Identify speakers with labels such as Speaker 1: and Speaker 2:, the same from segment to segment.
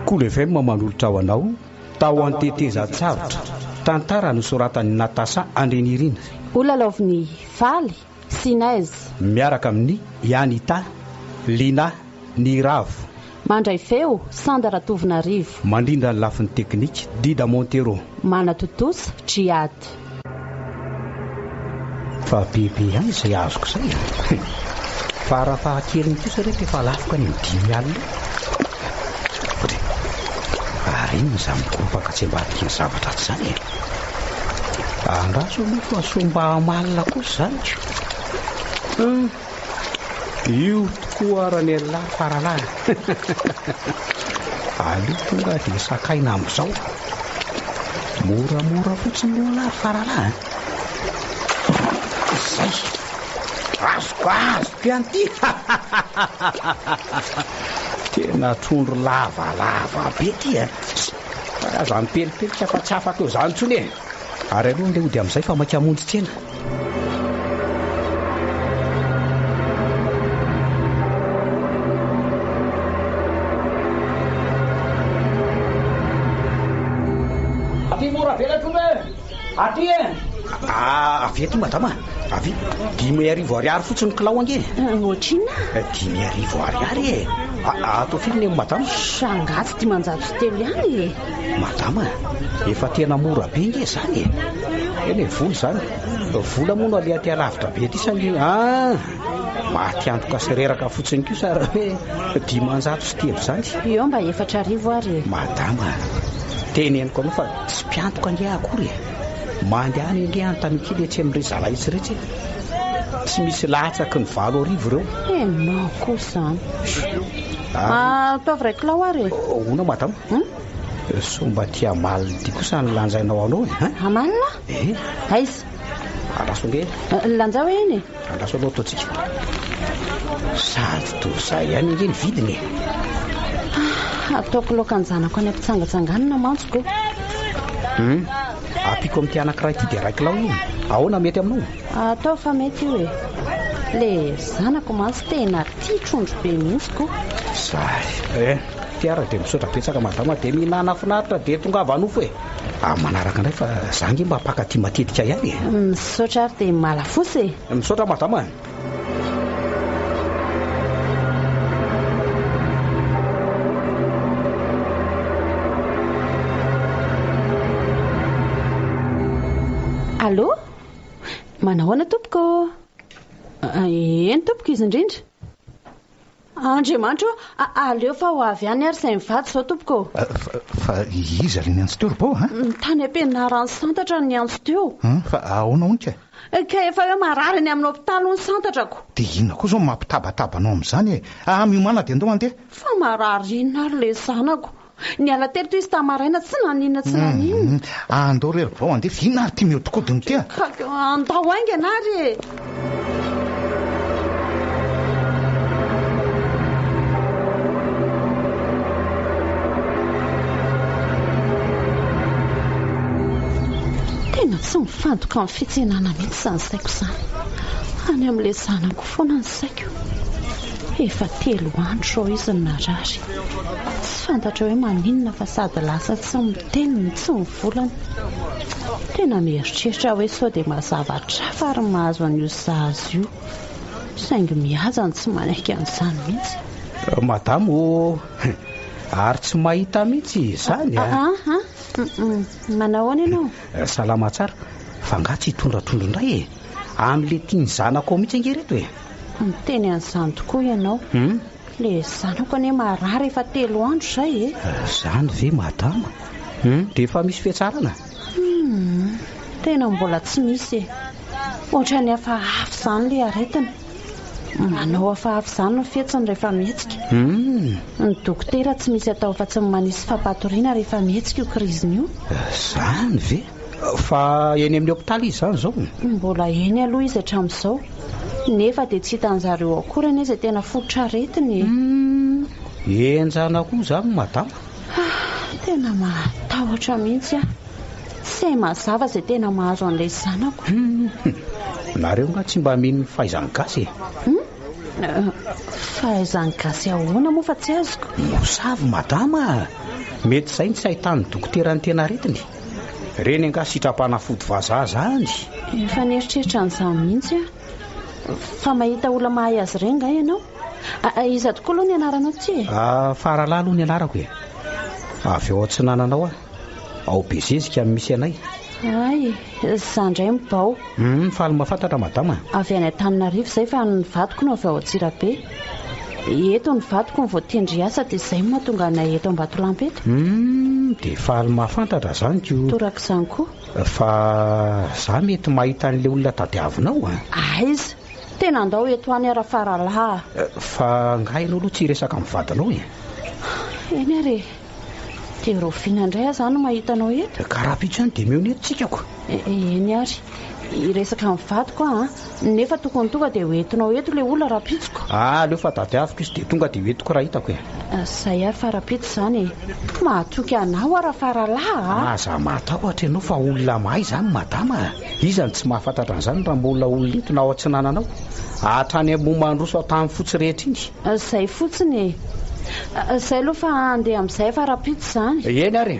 Speaker 1: Koa FM manolotra ho anao tao anteteza-tsarotra tantara no soratan'i Natasa Andrenirina.
Speaker 2: Olalaoviny Valy Sinaizy
Speaker 1: miaraka amin'ny Yanita Lina Niravo.
Speaker 2: Mandray feo Sandra Tovinarivo.
Speaker 1: Mandrindra ny lafin'ny teknika Dida Montero.
Speaker 2: Manatotosa Jiady.
Speaker 1: Fa bebe ihany izay azoko izay. Fa raha fahakeliny kosa rehefa efa lafoka ny 5 alina. Iny izany kopaka tsy mba hatkiny zavatra tsy izany. Andraso aloha fa somba amalina kosa izany. Io tokoa arany lahy faralahy. Alio tonga dia sakaina amin'izao. Moramora fotsiny io lahy faralahy. Izay. Azoko anty. Tena trondro lavalava be ty. Azany pelipelika fa tsy afaka eo izany intsony e. Ary aloha ndeha ody amin'izay fa maika hamonjy tsena.
Speaker 3: Aty mora vela trondro e. Aty e.
Speaker 1: Avy madama. Avy 5,000 ariary fotsiny kilao ange.
Speaker 2: Otrina
Speaker 1: 5,000 ariary e. Atao firy ny madama?
Speaker 2: Sangatsy 503 ihany e.
Speaker 1: Madama, efa tena mora be nge izany e. Eny vola izany. Vola moa no aleha ty alavitra be ty sange. Maty antoka sy reraka fotsiny kosa raha hoe 503 izany.
Speaker 2: Eo mba 4,000 ary e.
Speaker 1: Madama, teneniko anao fa tsy mpiantoka ange akory e. Mandeha any ange antany kely etsy amin'ireo zalaitsy rehetra. Tsy misy latsaky ny 7,000 reo.
Speaker 2: Enao kosa. Ataovy ray kilao ary e.
Speaker 1: Ona madama? Somba tia malina ty kosa ny lanjainao anao e.
Speaker 2: Amalina? Aiza?
Speaker 1: Andraso ange.
Speaker 2: Lanjao eny e.
Speaker 1: Andraso aloha ataontsika. Sady tosa ihany ange ny vidiny.
Speaker 2: Ataoko laoka ny zanako any ampitsangatsanganana mantsoko.
Speaker 1: Apiko amin'ity anankiray ity dia 2 kilao iny. Ahoana mety aminao?
Speaker 2: Atao fa mety io e. Le zanako mantsy tena tia trondro be mihitsiko.
Speaker 1: Zay. Tiara dia misaotra betsaka madama dia mihinana finaritra dia tonga avy anofo e. Manaraka indray fa zangy mba mpankatỳ matetika ihany e.
Speaker 2: Misaotra ary dia malafosy e.
Speaker 1: Misaotra madama.
Speaker 2: Allô? Manahoana tompoko? Eny tompoko izy indrindra? Andriamanitra, aleo fa ho avy ihany ary izay mivady sao tompoko.
Speaker 4: Fa iza ilay niantso teo ry bao ha?
Speaker 2: Tany am-pianarany Santatra ny niantso teo.
Speaker 4: Fa ahoana onika?
Speaker 2: Ka efa hoe marary ny amin'ny hopitaly ny Santatrako.
Speaker 4: Dia inona koa izao mampitabatabana amin'izany e? Miomana dia andao mandeha.
Speaker 2: Fa marary inona ary ilay zanako. Ny alatelo toy izy tamaraina tsy naninona tsy naninona.
Speaker 4: Andao rery bao andeha inona ary ty mihodinkodiny ty a?
Speaker 2: Andao aingana ary e. Tena tsy mifantoka amin'ny fitsenana mihitsy izany saiko izany. Any amin'ilay zanako foana ny saiko. Efa 3 andro sao izy ny narary. Tsy fantatra hoe maninona fa sady lasa tsy miteniny tsy mivolana. Tena mieritreritra hoe sao dia mahazavatra fa ary mahazo an'io zaza io. Saingy mihazany tsy manaiky an'izany mihitsy.
Speaker 1: Madamo, ary tsy mahita mihitsy izany a.
Speaker 2: Manahoana ianao?
Speaker 1: Salama tsara. Fa nga tsy hitondratrondro indray e. Amin'ilay tiany zanako mihitsy ange reto e.
Speaker 2: Miteny an'izany tokoa ianao. Le zanako anie marary efa 3 andro izay e.
Speaker 1: Izany ve madama? Dia efa misy fiatsarana?
Speaker 2: Tena mbola tsy misy e. Ohatrany hafa afy izany ilay aretina. Manao hafa afy izany no fiatsany rehefa mihetsika. Ny dokotera tsy misy atao fa tsy manisy fampatoriana rehefa mihetsika io kriziny io.
Speaker 1: Izany ve? Fa eny amin'ny hopitaly izy izany izao?
Speaker 2: Mbola eny aloha izy hatramin'izao. Nefa dia tsy hitan'izareo akory anie izay tena fototra aretiny e.
Speaker 1: Enjana koa izany madama.
Speaker 2: Tena matahotra mihitsy a. Tsy hay mazava izay tena mahazo an'ilay zanako.
Speaker 1: Nareo nga tsy mba mino fahaizany gasy e.
Speaker 2: Fahaizany gasy ahoana moa fa tsy azoko.
Speaker 1: Mosavy madama. mety izay ny tsy ahitany dokotera ny tena retiny reny anga sitrapanafody vazaha zany
Speaker 2: efa nieritreritra n'izany mihitsy fa mahita olona mahay azy ireny nga ianao iza tokoa aloha ny anaranao tsy
Speaker 1: Faralahy aloha ny anarako avy ao Antsinananao ao Bezezika misy anay
Speaker 2: ay zandray mibao
Speaker 1: faly mahafantatra madama
Speaker 2: avy any Antananarivo izay fa ny vadiko no avy ao Antsirabe eto ny vadiko ny voatendry asa dia izay mahatonga anay eto Ambatolampy eto
Speaker 1: dia faly mahafantatra zany ko
Speaker 2: toraka izany koa
Speaker 1: fa za mety mahita an'ilay olona tadiavinao
Speaker 2: aiza tena andao eto any ara Faralahy
Speaker 1: fa ngainao aloha tsy resaka amin'ny vadinao
Speaker 2: eny ary dia roviana indray aho zany mahita anao eto
Speaker 1: karapitso ihany dia meo ny etsikako
Speaker 2: eny ary iresaka amin'ny vadiko nefa tokony tonga dia hoentinao eto ilay olona rapitsiko
Speaker 1: aleo fa tadiaviko izy dia tonga dia hoentiko raha hitako
Speaker 2: zay ary farapitso zany mahatoky anao ara Faralahy
Speaker 1: za matahotra ianao fa olona mahay zany madama izany tsy mahafantatra an'izany raha mbola olona entona ao Antsinananao hatrany momandroso tamin'ny fotsy rehetra iny
Speaker 2: zay fotsiny zay aloha fa andeha amin'izay farapitso zany
Speaker 1: eny ary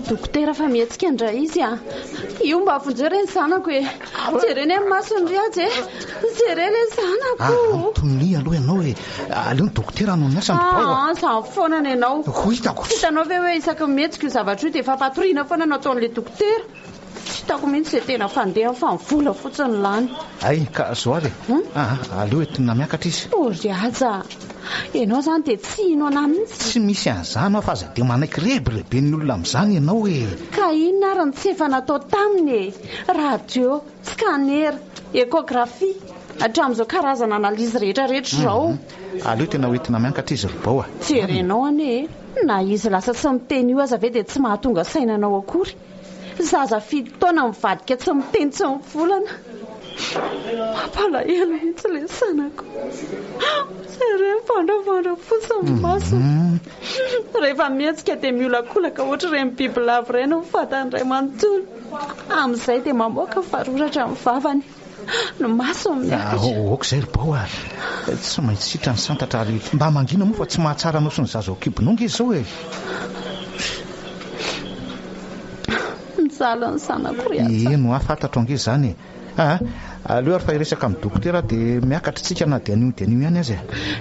Speaker 2: dokotera fa mihetsika indray izy io mba avonjera ny zanako jereny amin'ny masony riazy jereny ny zanako
Speaker 4: tony aloha ianao aleo ny dokotera no ny asany
Speaker 2: zany foana ianao
Speaker 4: hitako
Speaker 2: hitanao ve hoe isaky mihetsika io zavatra io dia efa patoriana foana no ataon'ilay dokotera hitako mihitsy izay tena fandeha fa mivola fotsiny lany
Speaker 4: ay ka zao ary aleo entina miakatra izy
Speaker 2: riaza ianao zany dia tsy ino anahy mihitsy
Speaker 4: tsy misy an'izany fa aza dia manaiky rebireben'ny olona amin'izany ianao
Speaker 2: ka inona ary ny tsy efa natao taminy radio scanner échographie hatramin'izao karazana analizy rehetrarehetra zao
Speaker 4: aleo tena hoentina miakatra izy ribao
Speaker 2: jerenao anie na izy lasa tsy miteny io aza ve dia tsy mahatonga sainanao akory zaza fito taona mivadika tsy miteny tsy mivolana mampalahelo mihitsy ilay sanako zare mivandravandra fotsiny masony rehefa mihetsika dia miolakolaka ohatra ireny bibilava ireny mifatany iray manontolo amin'izay dia mamoaka faroratra amin'ny vavany no masony
Speaker 4: miakatra izay ribao tsy maintsy sitra ny santatra ary mba mangina moa fa tsy mahatsara anao sy ny zaza ao kibononga izy zao
Speaker 2: mizaly ny sanako
Speaker 4: eno afantatra ange zany aleo ary fa iresaka amin'ny dokotera dia miakatra tsika na dia anio ihany azy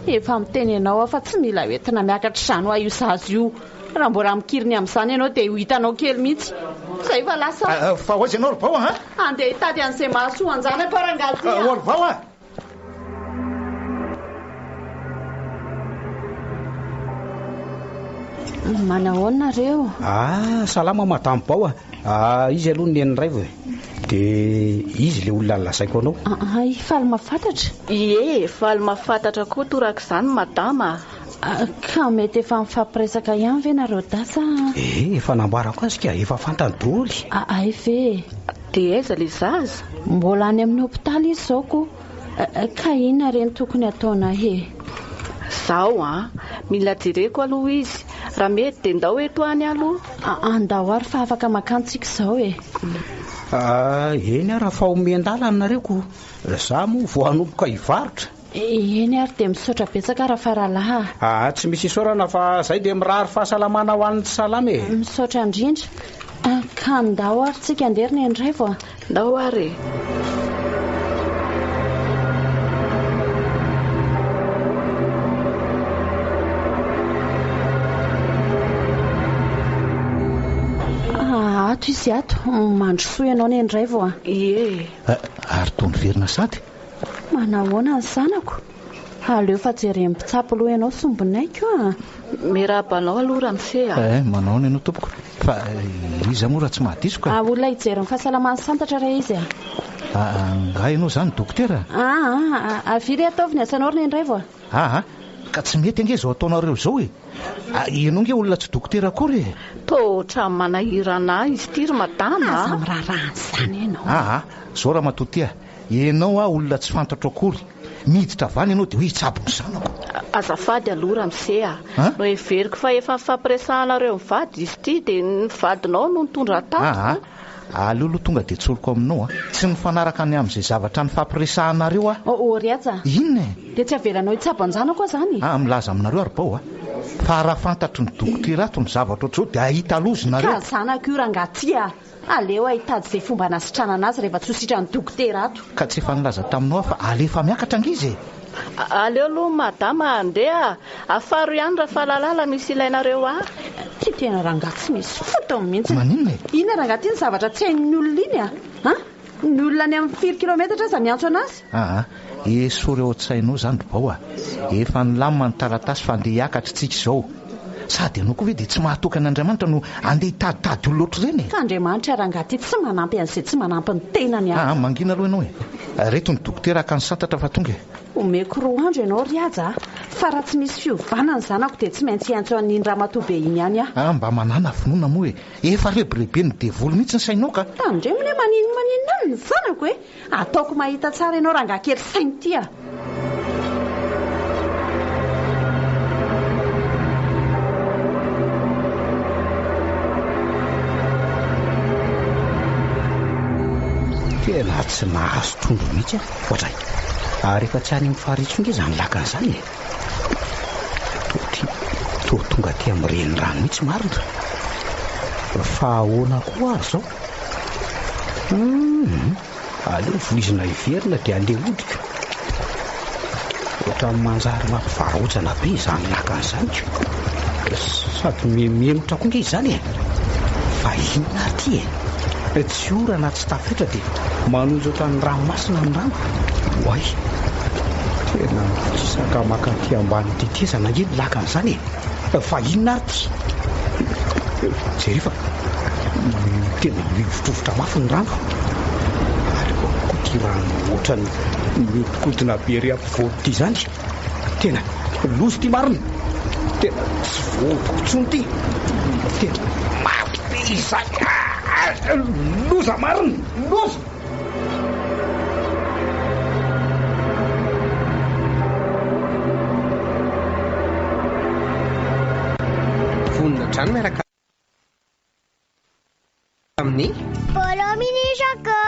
Speaker 2: efa miteny ianao fa tsy mila hoentina miakatra izany ho io zazy io raha mbola mikiriny amin'izany ianao dia ho hitanao kely mihitsy zay fa lasa
Speaker 4: fa hoazy ianao ribao
Speaker 2: andeha hitady an'izay mahasoa an'izany aparangazy
Speaker 4: ribao
Speaker 2: manahoanareo
Speaker 1: salama madamo bao izy aloha ny eniray vao dia izy le olona lazaiko anao
Speaker 2: faly mahafantatra
Speaker 5: faly mahafantatra koa toraka izany madama
Speaker 2: ka mety efa mifampiresaka ihany ve nareo dasa
Speaker 1: efa nambarako azy ka efa fantany doly
Speaker 2: ay ve
Speaker 5: dia aiza le zaza
Speaker 2: mbola any amin'ny hopitaly izy zao ko ka inona reny tokony ataona
Speaker 5: zao mila jereko aloha izy raha mety dia ndao eto any aloha
Speaker 2: andao ary fa afaka makantsika izao
Speaker 1: eny raha fa omendala nareko za moa vo hanomboka hivarotra
Speaker 2: eny ary dia misaotra betsaka raha Faralahy
Speaker 1: tsy misy isaorana fa zay dia mirary fahasalamana ho an'ny salama
Speaker 2: misaotra indrindra ka ndao ary tsika anderina indray vo
Speaker 5: ndao ary
Speaker 2: ato izy ato mandrosoa ianao ny indray vo
Speaker 4: ary tony verina sady
Speaker 2: manahoana ny zanako aleo fa jereny mpitsapo aloha ianao sombinaiko
Speaker 5: mirabanao aloha raha misea
Speaker 4: manao ny ianao tompoko fa izy moa raha tsy mahadisoka
Speaker 2: olona hijeryn'ny fahasalamany santatra raha izy
Speaker 4: nga ianao zany dokotera
Speaker 2: aviry ataovy ny asanao ry ny indray vo
Speaker 4: ka tsy mety ange zao ataonareo zao ianao nge olona tsy dokotera akory
Speaker 5: totra manahirana izy ty ry madama
Speaker 2: miraharahan'izany ianao
Speaker 4: zao raha matotia ianao olona tsy fantatro akory miditra vany ianao dia hoe hitsabony zanako.
Speaker 5: Azafady aloha Ramsea no everiko fa efa nifampiresahanareo mivady izy ity dia ny vadinao no nitondra tato.
Speaker 4: Alolo tonga dia tsoloko aminao tsy nifanaraka any amin'izay zavatra nifampiresahanareo
Speaker 2: Riaja
Speaker 4: inona
Speaker 2: dia tsy avelanao hitsabo-njana koa zany.
Speaker 4: Milaza aminareo ary bao fa raha fantatry ny dokotera ato ny zavatra ohatr'izao dia ahita lozonareo.
Speaker 2: Ka zanako io rangatia aleo ahitady izay fomba nasitrana anazy rehefa tsy ho sitrany dokotera ato.
Speaker 4: Ka tsy efa nilaza taminao fa alefa miakatra angizy.
Speaker 5: Aleo aloha madama andeha afaro ihany raha fahalalala misy ilainareo
Speaker 2: Tsy tena rangahy tsy misy fotony mihitsy.
Speaker 4: Maninona
Speaker 2: ina rangahy iny zavatra tsy hain'ny olona iny ny olona any amin'ny 4 kilometatra aza miantso anazy.
Speaker 4: Sory ao an-tsainao zany bao efa nilamina ny taratasy fa andeha hiakatra tsika izao. Sady ianao koa ve dia tsy mahatokana Andriamanitra no andeha hitaditady olona ohatr' ireny.
Speaker 2: Ka Andriamanitra rangahy ty tsy manampy an'izay tsy manampy ny tenany
Speaker 4: mangina aloha ianao reto ny dokotera ka ny santatra fa tonga.
Speaker 2: Omeko 2 andro ianao Riaja fa raha tsy misy fiovana ny zanako dia tsy maintsy hiantso an'iny ramatoabe iny ihany
Speaker 4: mba manana finoana moa efa rebirebe ny devoly mihitsy ny sainao ka.
Speaker 2: Tandremony maninona any ny zanako ataoko mahita tsara ianao rangahy kely sainy ty
Speaker 1: tena tsy mahazo trondro mihitsy ohatray rehefa tsy any mifaritsonga izany laka an'izany to tonga ty amin'ireny rano mihitsy marina fa ahoana koa ary zao aleo volizina iverina dia andeha hodika ohatra manjary mampivarotsana be izany laka an'izany sady memotra koa nge izany fa inona ty tsy orana tsy tafetra dia manonjo ohatran'ny ranomasina ny rano oay tena saka makaty ambany tetezana iny laka an'izany fa inona ary ty jerefa tena mivotrovotra mafy ny rano ary koa ty rano ohatran'ny mihodinkodina be ry ampivory ty zany tena lozy ty marina tena tsy voodiko ty tena mafy be izany loza marina loza.
Speaker 6: vonina trano miaraka amin'ny
Speaker 7: Polominishaka.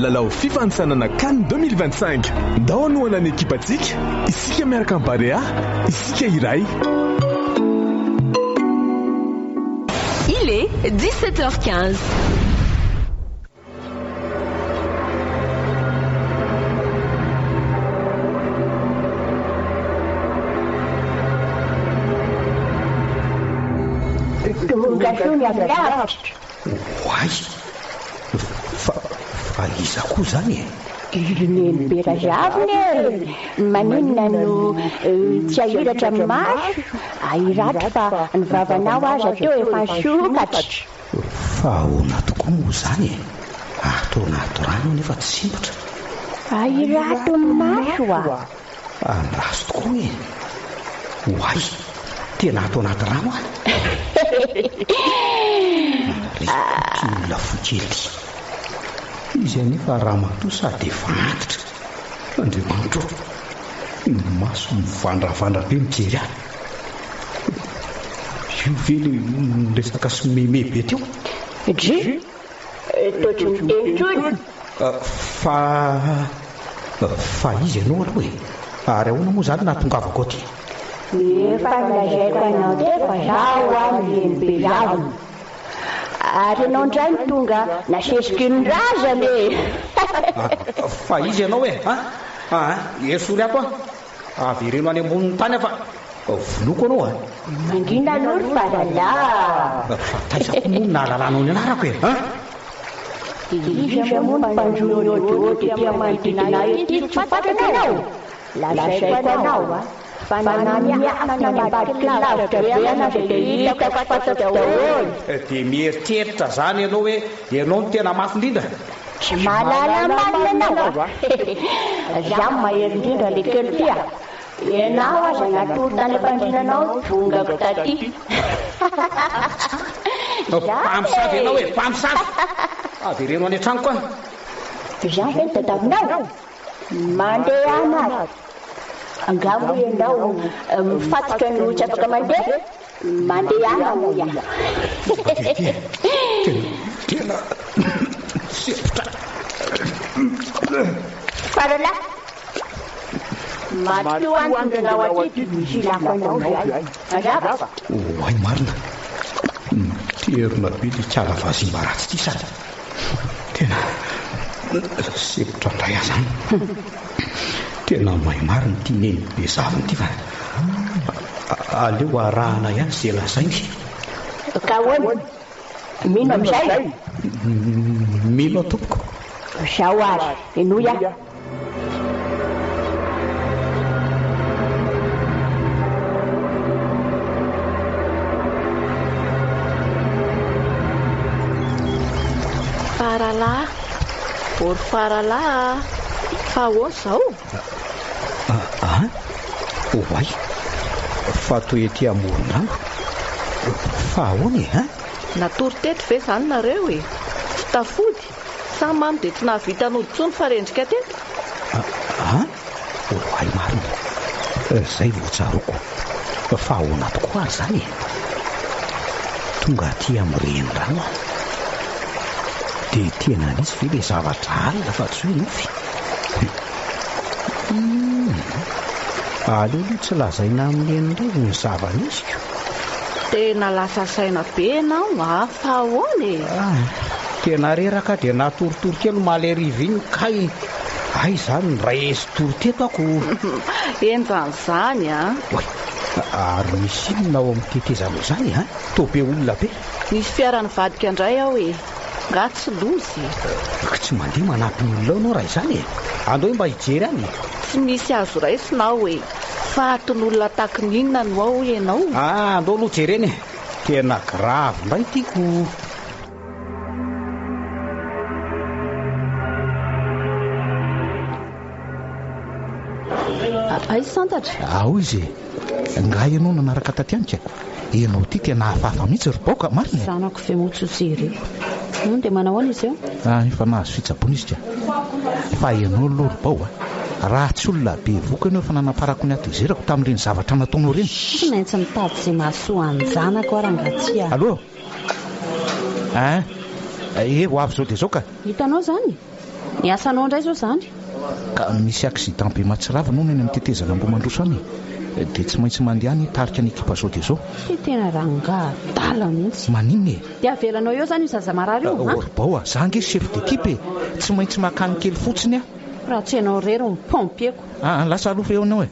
Speaker 8: Lalao fifansanana CAN 2025 ndao anohanany ekipatsika isika miaraka amin'ny Barea isika iray.
Speaker 7: Il est 17h15.
Speaker 1: Oay fa iza koa zany
Speaker 9: Berazaviny maninona no tsy ahiratra amin'ny maso ahiratra fa ny vavanao aza teo efa nisokatra.
Speaker 1: Fa ahoana tokoa moa zany atao anaty rano nefa tsy simbotra
Speaker 9: ahirato ny maso
Speaker 1: andraso tokoa oay tena atao anaty rano olona fokely izy anefa raha mato sady efa antitra Andriamanitra ny maso mivandravandra be mijery io vely resaka sy memebe teo fa izy ianao aloha ary ahoana moa zany nahatongavako aty
Speaker 9: efa nilazaiko anao te fa zaho amin'ny Berazaviny ary ianao indray ny tonga nasesiky ny razany
Speaker 1: fa izy ianao esory ato avereno any ambonin'ny tany fa voloko anao
Speaker 9: mangina alory fa lalà
Speaker 1: fa taizako moa nahalalànao ny anarako
Speaker 9: izy amono mpanjony ohatrohatra tia manodidina ety tsy fantatranao lazaiko anao fa nanamiafina ny ambadiky lavitra be anao dia hitako fantatra daholo
Speaker 1: dia mieritreritra zany ianao hoe ianao no tena mafy indrindra
Speaker 9: tsy mahalala marina anao za mahery indrindra le kely tya ianao aza natolo tany ampandrinanao vongako taty
Speaker 1: mpamosavy ianao mpamosavy avereno any an-trano koa
Speaker 9: za ve tadavinao mandeha anazy angamo ianao mifatika ny tsy afaka mandeha mandeha ana moa
Speaker 1: tena
Speaker 9: farala matio androndranao aty silako anao zay azava
Speaker 1: oay marina terina be le tsara vazimbaratsy ty sady tena sepotra andray azany tena mahay marina ty neny be zavany ty fa aleo arahana ihany zay lazainy
Speaker 9: ka hoany mino amizay
Speaker 1: mino atompoko
Speaker 9: zao azy enoya
Speaker 5: faralahy vory faralahy fa ahoana zao
Speaker 1: oay fa toety amoron-drano fa ahoana e
Speaker 5: natory teto ve zany nareo e tsy tafody samy mamy dia tsy nahavita nodintsony fa rendrika teto
Speaker 1: oay marina zay voatsaroko fa ahoana tokoa ary zany e tonga aty amirenyrano dia tena nisy ve le zavatra alina fa tsy hoe nofy aleo aloha tsy lazaina amin'nyenindray ny zava-nisiko
Speaker 5: tena lasa saina be enao fa ahoana e
Speaker 1: tena reraka dia natoritory kely maleriva iny kay ay zany raesy tory teto ako
Speaker 5: enjany zany
Speaker 1: oay ary misy inona ao amin'ny tetezanao zany to be olona be
Speaker 5: nisy fiarany vadika indray aho e nga tsy lozy
Speaker 1: tsy mandeha manampy ny olona anao raha izany e andao hoe mba hijery any
Speaker 5: tsy misy azo raisinao e fahaton'olona taky ninona no ao ianao
Speaker 1: andao aloha jereny e tena grave ndray tiako
Speaker 2: ay santatra
Speaker 4: ao izy nga ianao nanaraka tatianika ianao ty tena hafahafa mihitsy rybaoka marina
Speaker 2: zanako ve motsojery dia manao ana izy eo
Speaker 4: efa nahazo fitsabona izy ka fa ianao aloha rybao raha tsy olona be voka ianao efa nanaparako ny atezerako tamin'ireny zavatra nataonao reny
Speaker 2: tsy maintsy mitady izay mahasoa anjanako ary angatsia
Speaker 4: aloha ho avy zao dia zao ka
Speaker 2: hitanao zany ny asanao indray zao zany
Speaker 4: ka misy accident be mahatsiravina no eny amin'ny tetezana ambomandroso any dia tsy maintsy mandeha ny tarika ny ekipa zao dia zao
Speaker 2: ty tena ranga dala mihitsy
Speaker 4: maninona e
Speaker 2: dia avelanao eo zany io zaza marary io
Speaker 4: orbao za nge chef d'équipe tsy maintsy makany kely fotsiny
Speaker 2: raha tsy ianao rery ny pompieko
Speaker 4: lasa alofa eo anao e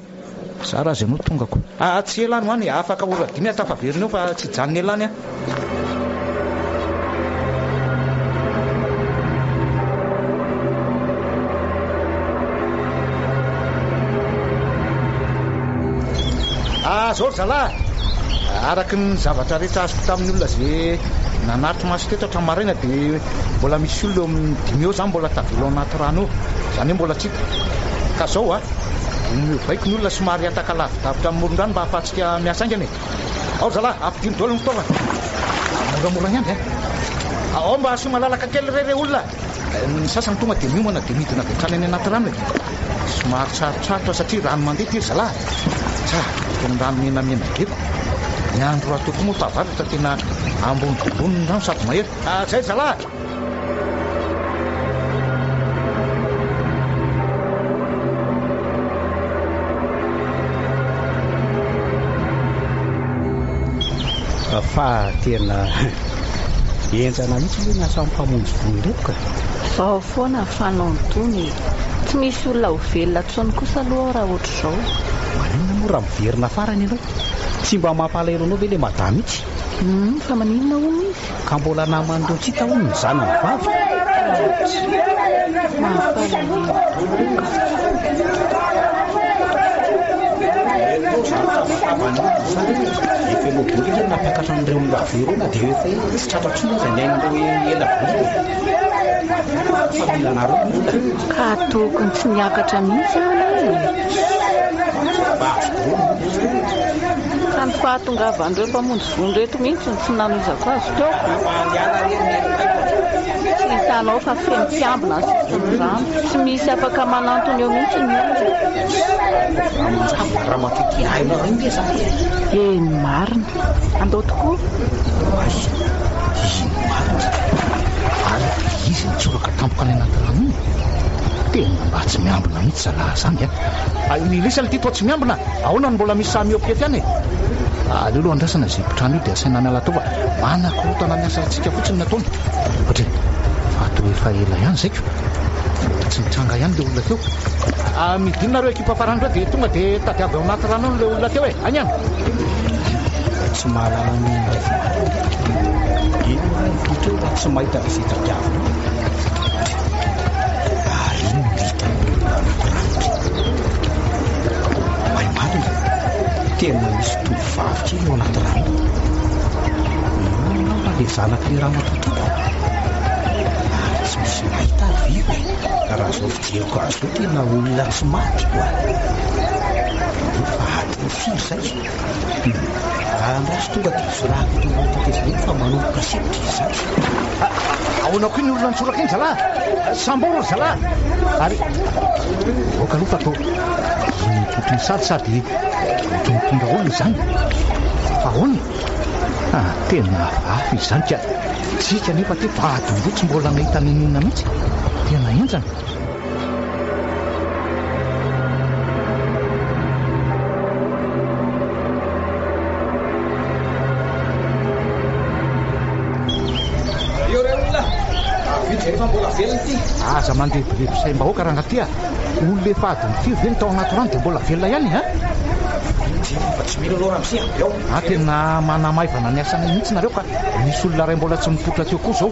Speaker 4: za raha zay anao tongako tsy elany ho any afaka oradimy atafaverina eo fa tsy janony elany zao zalahy araky ny zavatra rehetra azoko tamin'ny olona zay nanaritra maso teto hatramaraina dia mbola misy olona amin'ny 5 eo zany mbola tavelo anaty rano eo zany hoe mbola tsita ka zao mivaiko ny olona somary ataka lavidavitra amin'ny moron-drano mba hahafatsika miasa aingany ao zalahy ampidimy dolo ny fitaovana moramora ihany ao mba sy malalaka kely rere olona ny sasany tonga dia miomana dia midina vetrany any anaty rano somary tsarotrarotra satria rano mandeha ty zalahy ny rano menamena geko ny andro raha toko moa fahavaratra tena ambonimboniny rano sady mahery zay zalahy
Speaker 1: fa tena enjana mihitsy hoe miasa mpamonjy vony reko ka
Speaker 5: zao foana fanao ntony tsy misy olona ho velona tsony kosa aloha raha ohatra zao
Speaker 1: manina moa raha miverina farany ianao tsy mba mampalahelo anao ve le madama itsy
Speaker 5: fa maninona hono izy
Speaker 1: ka mbola namandreo tsy hita hono ny zanany vavy efa aloboky zany nampiakatra n'ireo olona averona dia efa tsy tratratsona zay ny ain'ireo ela familianareo
Speaker 5: ka tokony tsy niakatra mihitsy ka ny fahatongavan'ireo mpamonjy vony reto mihitsy ny tsy nanozako azy toko tsy hitanao fa feno mpiambina sytonyrano tsy misy afaka manantony eo mihitsy ny
Speaker 1: raha matety hainao reny le zany
Speaker 5: marina andao tokoa
Speaker 4: izy marina ary izy nitsoraka tampoka any anaty rano iny tena mba tsy miambina mihitsy zalahy zany milisany ty toa tsy miambina ahoana ny mbola misy samyopkety any aleo aloha andrasana zay mpitrano io dia asaina miala tao fa manakorotana ny asantsika fotsiny nataony satria fato efa ela ihany zaiko tsy mitranga ihany le olona teo midinina reo ekipa farany reo dia tonga dia tady avy ao anaty rano le olona teo any any
Speaker 1: tsy mahalala ny rehefa ito tsy mahita le zay tadiavina ino hita mahay marina tena misy tovavy eo anaty rano le zanaky le raha matototo tsy misy mahita vive raha zao fijeriko azy zao tena olona tsy maty koa efa adiny firy zay andrasy tonga dia sorako tonga tetezany fa manomboka sipitra izy zany
Speaker 4: ahoana koa ny olona nitsoraka iny zalahy samboro zalahy ary oka aloha fa atao nitotony sadisady ohatry mitondra olona izany fa ahoana tena afy izy zany ka tsika nefa ty vadinroa tsy mbola nahita ninina mihitsy tena enjana aza mandebirebisay-mbahoaka raha angatya olona efa adiny firy ve ny tao anaty rano dia mbola velona ihany
Speaker 1: fa tsy mila anao raha misy eo
Speaker 4: tena manamaivana ny asana mihitsy nareo ka misy olona ray mbola tsy mipotra teo koa zao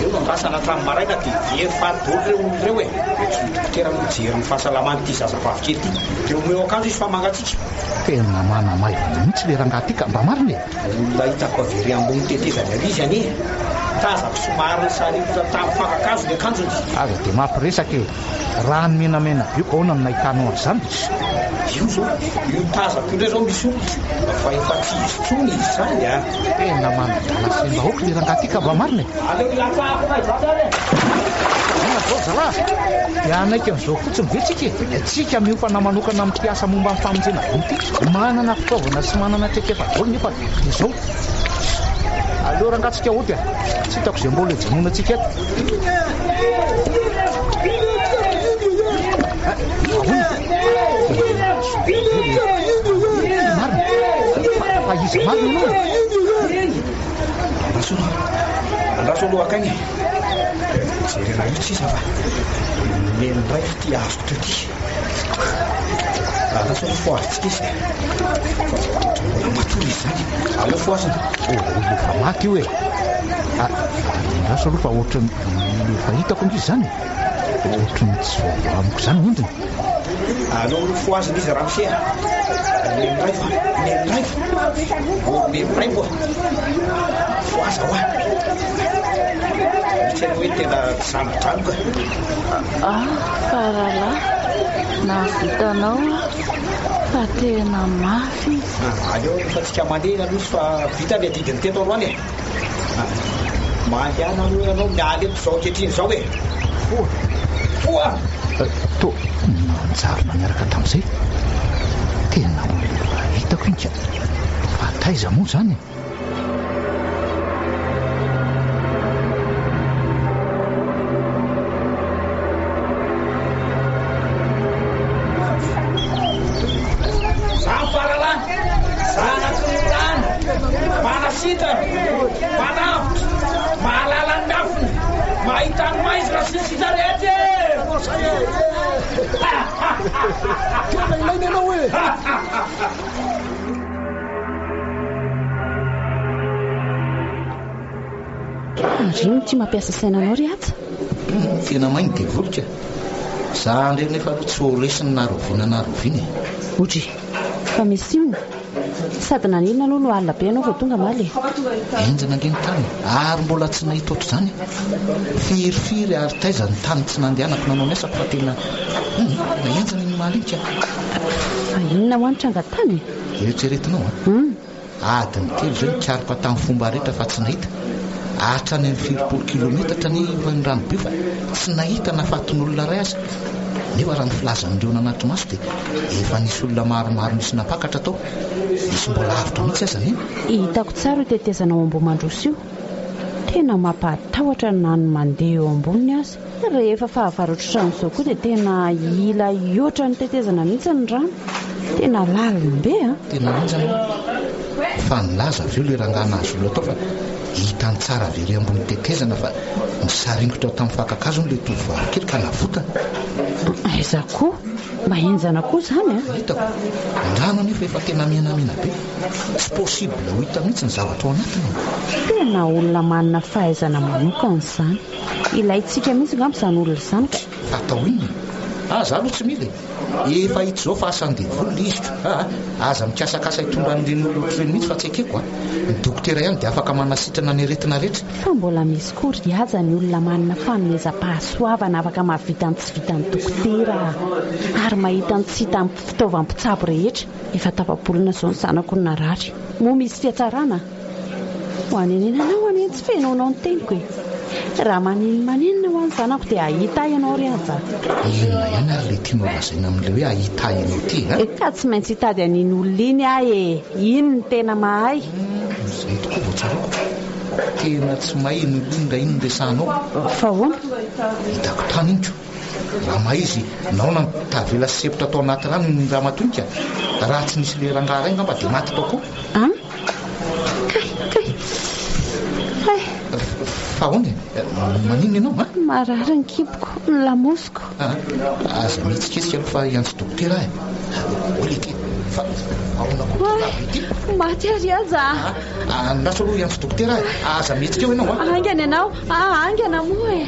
Speaker 1: eo nandrasana hatramin'ny maraina dia very fadidolo reo olona reo tsy mitokotera mijery ny fahasalamany ty zazavavy kely ty eo meo akanjo izy fa mangatsika
Speaker 4: tena manamaivana mihitsy le raha ngaty ka mba marina
Speaker 1: olona hitako avery ambony tetezany ary izy anie tazako somary saritra tamin'ny fankakazo le akanjony
Speaker 4: aza dia mampiresaka raha ny menamena bioko ahoana ny nahitanao azy zany
Speaker 1: io zao io tazako indray zao misy olona fa efa tsy izy tsony izy zany
Speaker 4: tena manadala sembahoaka le raha ngaty ka mba marina
Speaker 1: aleo ilatsahako zany
Speaker 4: zao zalahy ianaika an'izao fotsiny ve tsika miofana manokana amin'ny mpiasa momba amin'ny famonjena vonty manana fitaovana sy manana trekefadolo nefa dia zao aleo raha ngatsika oty tsy hitako izay mbola ejanona atsika eto marina fa izy marina ianao
Speaker 1: andraso aloha akagny jerena io tsisa fa menindray fa ty azoko teo ty andraso aloha foazitsika izy fa matory izy zany aloha foazina
Speaker 4: efa maty io andraso aloha fa ohatrany efa hitako an'izy zany ohatrany tsy amiko zany ondiny
Speaker 1: aloha aloha foazina izy raha misea menindray fa menindray koa foaza hoa tsy hoe tena sambotrano ka
Speaker 5: faralahy navitanao fa tena mafy
Speaker 1: aleo fa tsika mandeha aloha izy fa vita le didiny teto aloany mandeana aloha anao mialy eto zao kehitriny zao foa
Speaker 4: to manjary maniaraka tamin'izay tena olona hitako inka fa taiza moa zany
Speaker 2: rino tsy mampiasa sainanao ry aja
Speaker 4: tena mainy dia voloka za ndreny nefa aloha tsy horesiny naroviana
Speaker 2: otry fa misy ina sady nanina aloha no alina be anao vao tonga maly
Speaker 4: enjana nge ny tany ary mbola tsy nahita ohatr' izany firifiry ary taiza ny tany tsy nandehanako nanao miasako fa tena enjana ny malinika
Speaker 2: fa inona hoanitra angatany
Speaker 4: eritreretinao adiny telo zay nikariko tamin'ny fomba rehetra fa tsy nahita atrany amin'ny 20 kilometatra ny ranobe fa tsy nahita nafaton'olona ray azy. Nefa raha ny filazan'ireo nanaty maso dia efa nisy olona maromaro misy napakatra tao. Misy mbola avitra mihitsy aza ny
Speaker 2: hitako tsara io tetezana ao ambomandroso io. Tena mampatahotra ny nano mandeha eo amboniny azy. Rehefa fahavarotro trano izao koa dia tena ila iotra ny tetezana mihitsy ny rano. Tena lalombe
Speaker 4: tena manjana fa nilaza avy eo le rangana azy olona tao fa hitany tsara very ambony tetezana fa misaringotra tamin'ny fakakazo le tovovavy kely ka navotana.
Speaker 2: Aiza koa mba enjana koa zany
Speaker 4: hitako rano anefa efa tena menamena be. Tsy possible ho hita mihitsy ny zavatra ao anatiny.
Speaker 2: Tena olona manana fahaizana manokana izany. Ilayntsika mihitsy ngamba izany olona izany.
Speaker 4: Fatao inona za aloha tsy mila efa hita zao fa asan-devolo lizitra aza mikasakasa hitondra an'ireny olona mihitsy fa tsy akeko ny dokotera ihany dia afaka manasitrana ny aretina rehetra.
Speaker 2: Fa mbola misy kory aza ny olona manana fanomezam-pahasoavana afaka mahavita ny tsy vitan'ny dokotera ary mahita ny tsy hita ny fitaovam-pitsabo rehetra. Efa tapabolona zao ny zanako ny narary moa misy fiatsarana ho anenenana ho aneny tsy fenonao ny teniko raha maninina ho any zanako dia ahita ianao ry aza.
Speaker 4: Inona ihany ary le tianao lazaina amin'le hoe ahita ianao ty
Speaker 2: ka tsy maintsy hitady an'iny olona iny iny ny tena mahay.
Speaker 4: Izay tokoa vao tsarako tena tsy mahay ny olona iny resanao.
Speaker 2: Fa hoana
Speaker 4: hitako tany inko raha maizy naona tavela sepotra tao anaty rano ny raha matonika raha tsy nisy le rangara ngamba dia maty tao koa. Fa hoana manino ianao
Speaker 2: marary ny kiboko ny lamosiko.
Speaker 4: Aza mihitsiketsika aloha fa iantso dokotera olety fa aona koa
Speaker 2: maty ary aza
Speaker 4: naso aloha iantso dokotera aza mihetsika eo ianao
Speaker 2: angana ianao angana moa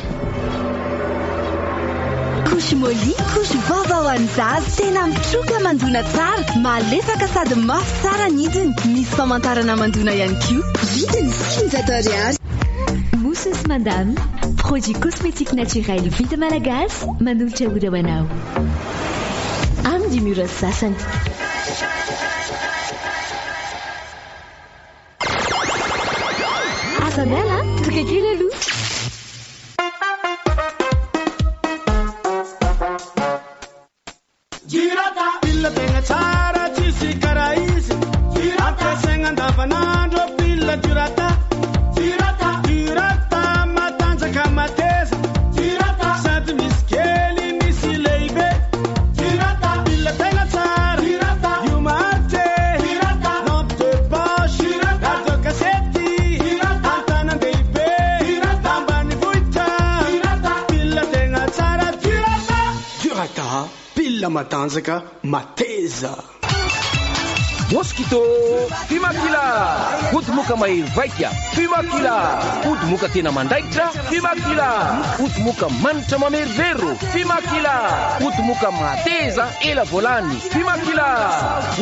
Speaker 7: Couche Molly, couche vava ho an'ny zaza. Tena mitroka mandona tsara, malefaka sady mafy tsara ny hidiny. Misy famantarana mandona ihany koa. Vidiny 15 ariary.
Speaker 10: Mousseuse Madame, produit cosmétique naturel vita malagasy, manolotra ho anao. Amin'ny mura sasany. Azamela, toka kely aloha.
Speaker 11: Matanjaka mateza
Speaker 12: Mosquito Fimakila Udmuka mahery vaika Fimakila Udmuka tena mandaitra Fimakila Udmuka manitra mamerivero Fimakila Udmuka mateza ela volany Fimakila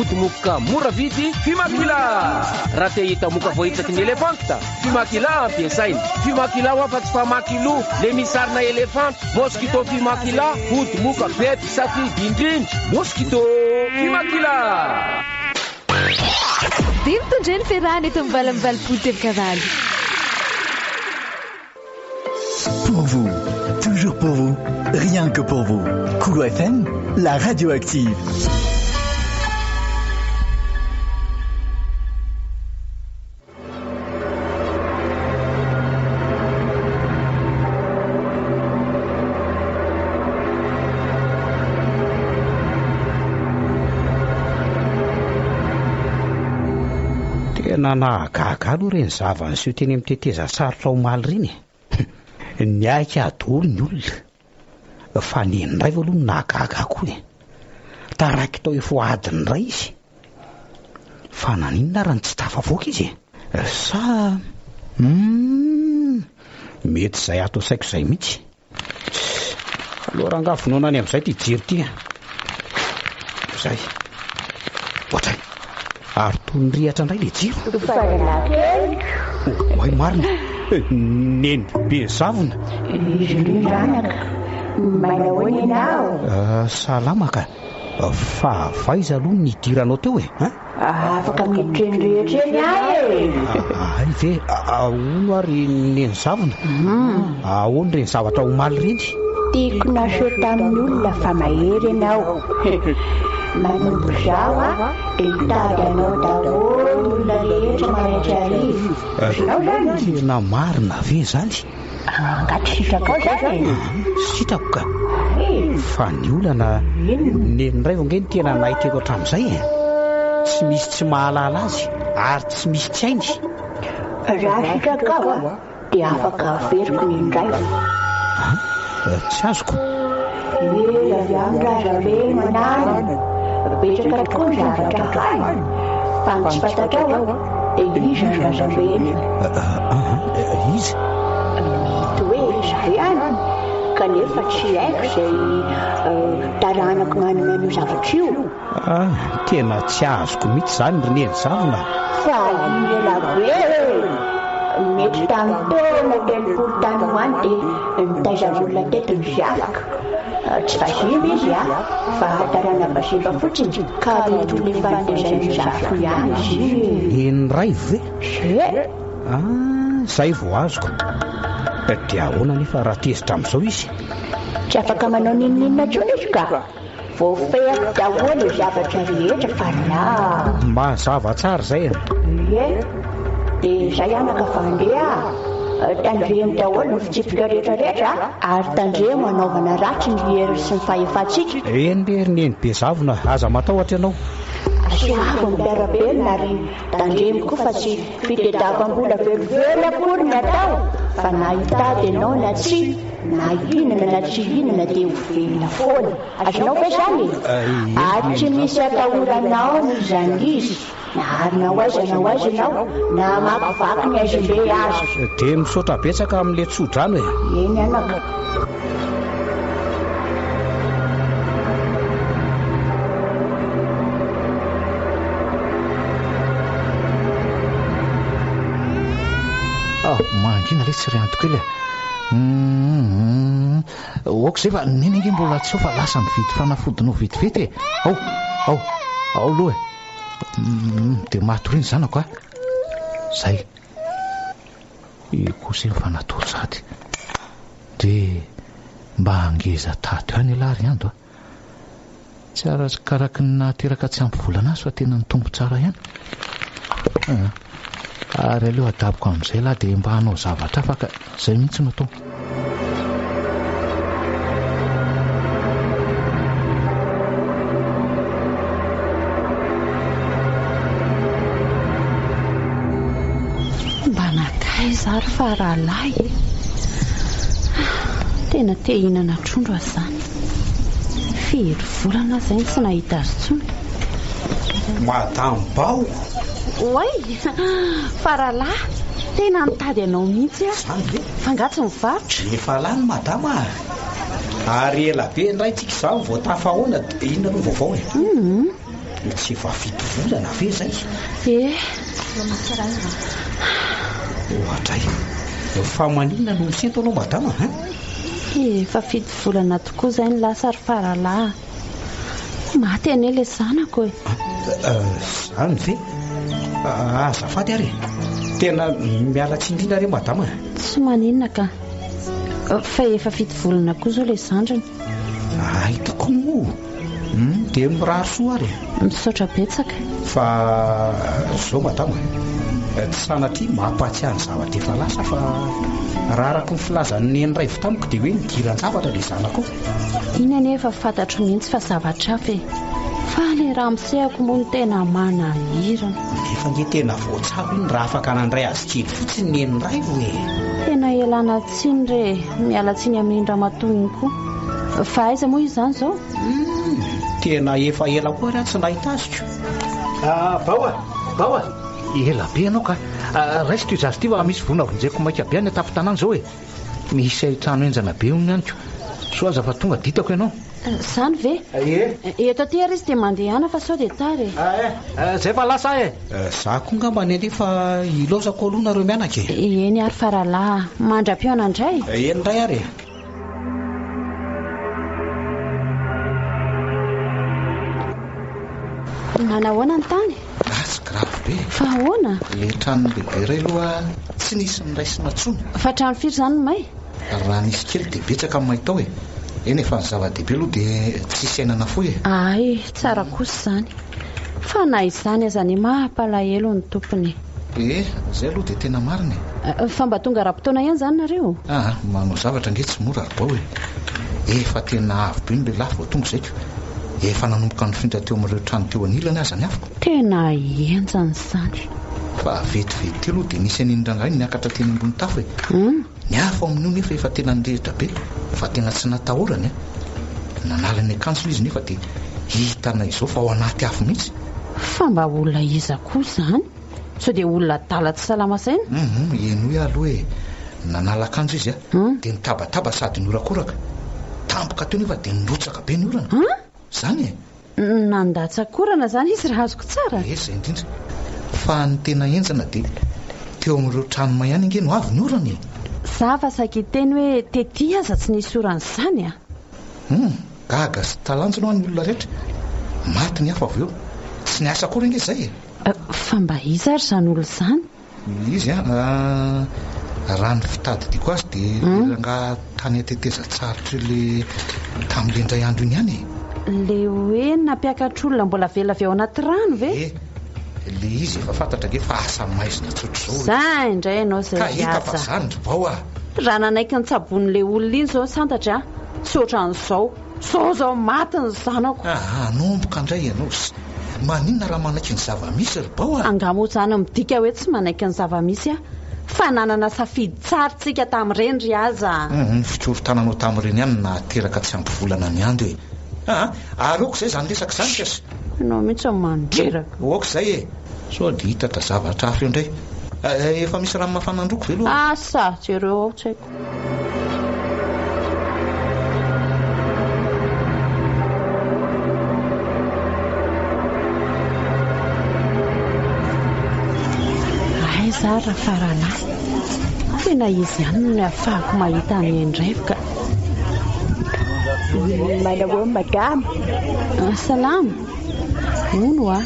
Speaker 12: Udmuka mora vidy Fimakila raha te hita moka voahitsaky ny elefanta Fimakila ampiasaina Fimakila ho afa-tsy famakilo le misarina elefanta Mosquito Fimakila Udmuka bety safidy indrindra Mosquito Fimakila
Speaker 10: Dime tondreny ferrany eto mivalamivali-polo telo-cavalo.
Speaker 13: Pour vous, toujours pour vous, rien que pour vous. Koulou FM, la radio active.
Speaker 1: Tena nahagaga aloha reny zavany sy teny miteteza sarotra ho maly reny ny aika adolo ny olona fa ny indray aloha no nahagaga koa taraiky tao efa adiny ray izy fa naninona raha ny tsy tafavoaka izy sa mety izay atao saiko izay mihitsy aloha raha ngavonoana any amin'izay ty jiro ty zay ohatray ary tonyrihatra indray le jiro oay marina neny be zavona salamaka fa vaiza aloha nidiranao teo
Speaker 9: afaka miditra rehetra eny ahy
Speaker 1: ay ve ahono ary neny zavona ahono reny zavatra omaly reny
Speaker 9: tiako naseho tamin'ny olona fa mahery ianao manompo zao dia mitady anao daholo olona rehetra mahetra arivo sinao zany
Speaker 1: tena marina ve zany
Speaker 9: angaty sitraka ao zany
Speaker 1: sitrako ka fa ny olana neniray vonge ny tena nahiteko hatramin'izay tsy misy tsy mahalala azy ary tsy misy tsy hainy
Speaker 9: raha sitraka ao dia afaka averiko nendray
Speaker 1: tsy azoko
Speaker 9: avy amin'ndrazabe manany betraka tokoa ny zavatra any fa ny tsy fantatrao dia izy ny razabeny
Speaker 1: izy
Speaker 9: mety hoe zay ihany kanefa tsy haiko izay taranako manana zavatra io
Speaker 1: tena tsy azoko mihitsy zany roneny zavona
Speaker 9: fa elabe mety tamin'ny taona 30 tany hoany dia nitaizan'olona tetiny ziafaka tsy vazimba izy fa tarana vazimba fotsiny ka mety ho le fahatezan'ny zafo ihany izy
Speaker 1: neniray ve zay vo azoko dia ahoana nefa raha tezitra amin'izao izy
Speaker 9: tsy afaka manao nininina tsony izy ka voafehako daholo zavatra rehetra fa na
Speaker 1: mazava tsara zay
Speaker 9: ie dia zay anaka fandeha tandremo daholo ny fitsipika rehetrarehetra ary tandremo anaovana ratsy ny hery sy ny fahefantsika
Speaker 1: eny le rineny be zavona aza matahotra ianao
Speaker 9: asoavo ny piarabelona ary tandremo koa fa tsy fitediavam-bola velively akory ny atao fa na hitady ianao na tsy na hinana na tsy hinana dia ho velona foana azonao ve zany ary tsy misy atahoranao ny zany izy na arina ho aiza na ho aiza ianao na makivaky ny aizombe azy
Speaker 1: dia misaotra betsaka amin'le tsodrano
Speaker 9: eny anaka
Speaker 4: mangina le tsy ry antoko ely oako zay fa neny nge mbola tsy ao fa lasa mividy fanafodinao vetivety ao aloha dia matoriny zanako zay kosa mifanatoro sady dia mba angeza tato ihany alary ando tsy arakaraky ny nateraka tsy ampy volana azy fa tena ny tombo tsara ihany ary aleo adaboko amin'izay lahy dia mba hanao zavatra afaka zay mihitsy no atao
Speaker 2: mba nakay zary fa rahalahy tena te hinana trondro azy zany firy volana zay tsy nahita azy tsony
Speaker 1: madamo bao
Speaker 2: oay fa rahalahy tena mitady anao mihitsy fangatsy mivarotra
Speaker 1: efa lany madama ary ela be ndray tsika izao vao tafahoana dia inona no vaovao tsy efa fito volana ve zay ohatray fa maninona no misento anao madama
Speaker 2: efa fito volana tokoa zay ny lasa ry faralahy maty ane le zanako
Speaker 1: zany ve azafady ary tena miala tsy indrindra re madama
Speaker 2: tsy maninona ka fa efa fito volana koa zao le zandrany
Speaker 1: hitako mo dia mirary soa ary
Speaker 2: misaotra betsaka
Speaker 1: fa zao madama tsy sanatria mampatsiany zavatra efa lasa fa raha araka ny filazany neniray vy tamiko dia hoe nidiran-javatra le zanako
Speaker 2: iny anefa fantatro mihitsy fa zavatra afa fa le raha misehako moa ny tena manahirana
Speaker 1: efa nge tena voatsabo iny raha afaka nandray azy kely fotsiny neniray hoe
Speaker 2: tena elana tsiny re miala tsiny amin'indra matoiny koa fa aiza moa izy zany zao
Speaker 1: tena efa ela koa raha tsy nahita aziko
Speaker 4: bao ela be ianao ka raisiko io zazy ty fa misy vona vonjeko maika be any atapy-tanàna zao misy trano enjana be ony anyko so aza fa tonga ditako ianao
Speaker 2: zany ve eto aty ary izy dia mandehana fa sao dia tary
Speaker 4: zay fa lasa
Speaker 1: za koa nga manendy fa ilozako aloha nareo mianaka
Speaker 2: eny ary faralahy mandram-piona indray
Speaker 1: enindray ary
Speaker 2: nanahoana ny tany
Speaker 4: be.
Speaker 2: Fa ahoana?
Speaker 4: Le trano lehibe iray aloha tsy nisy niraisina tsony.
Speaker 2: Fa trano firy zany may?
Speaker 4: Raha nisy kely dia betsaka amin'ny mahitao e. Eny efa ny zava-dehibe aloha dia tsy sainana foy e.
Speaker 2: Ay, tsara kosa zany. Fa na izany aza ny mampalahelo ny tompony.
Speaker 4: Zay aloha dia tena marina.
Speaker 2: Fa mba tonga raha-potoana ihany zany nareo?
Speaker 4: Manao zavatra nge tsy mora arbao e. Efa tena avo be ny lehilahy vao tonga zaiko. Efa nanomboka nifindra teo amin'ireo trano teo anilany aza ny afoko.
Speaker 2: Tena enjany zany.
Speaker 4: Fa vetivety teo aloha dia nisy an'iny rangahy niakatra teny ambony tafo e. Ny afo amin'io nefa efa tena nirehitra be. Fa tena tsy natahorany nanala ny akanjo izy nefa dia hitana izao fa ao anaty afo mihitsy.
Speaker 2: Fa mba olona iza koa zany? So dia olona tala tsy salama saina?
Speaker 4: Eno hoe aloha e. Nanala akanjo izy dia nitabataba sady norakoraka. Tampoka teo nefa dia nirotsaka be ny orana. Zany e.
Speaker 2: Nandatsakorana zany izy raha azoko tsara?
Speaker 4: Zay indrindra. Fa ny tena enjana dia teo amin'ireo tranoma ihany inge no avy ny orana e.
Speaker 2: Za fa saky teny hoe tety aza tsy nisy oran'izany a.
Speaker 4: Gaga sy talanjona ho an'ny olona rehetra. Maty ny hafa avy eo. Tsy niasa koa inge zay e.
Speaker 2: Fa mba iza ary zany olo zany?
Speaker 4: Izy raha ny fitadidiako azy dia ranga tany ateteza tsarotra le tamin'ile indray andro iny ihany e.
Speaker 2: Le hoe nampiakatra olona mbola vela avy ao anaty rano ve?
Speaker 4: Le izy efa fantatra nge fa asa maizina tsotra zao.
Speaker 2: Zay indray ianao zay
Speaker 4: ka hita fa zany ry bao
Speaker 2: raha nanaiky ny tsabon'le olona iny zao santatra tsy ohatran'izao. Zao maty ny zanako.
Speaker 4: Nomboka indray ianao. Maninona raha manaiky ny zava-misy ry bao
Speaker 2: angamo zany midika hoe tsy manaiky ny zava-misy fa nanana safidy tsaritsika tamin'ireny ry aza.
Speaker 4: Fitorotananao tamin'ireny ihany nateraka tsy ampivolana ny andro e. Aleoko zay zany resaka zany kasy.
Speaker 2: Ianao mihitsy mandreraka.
Speaker 4: Oka zay e. So dia hitatra zavatra hafa indray. Efa misy rano mafana androko ve aloha?
Speaker 2: Asa jereo ao tsy haiko. Aiza raha faranahy. Tena izy ihany no ahafahako mahita ny endrevaka.
Speaker 9: Malaoa madame.
Speaker 2: Salama. Mono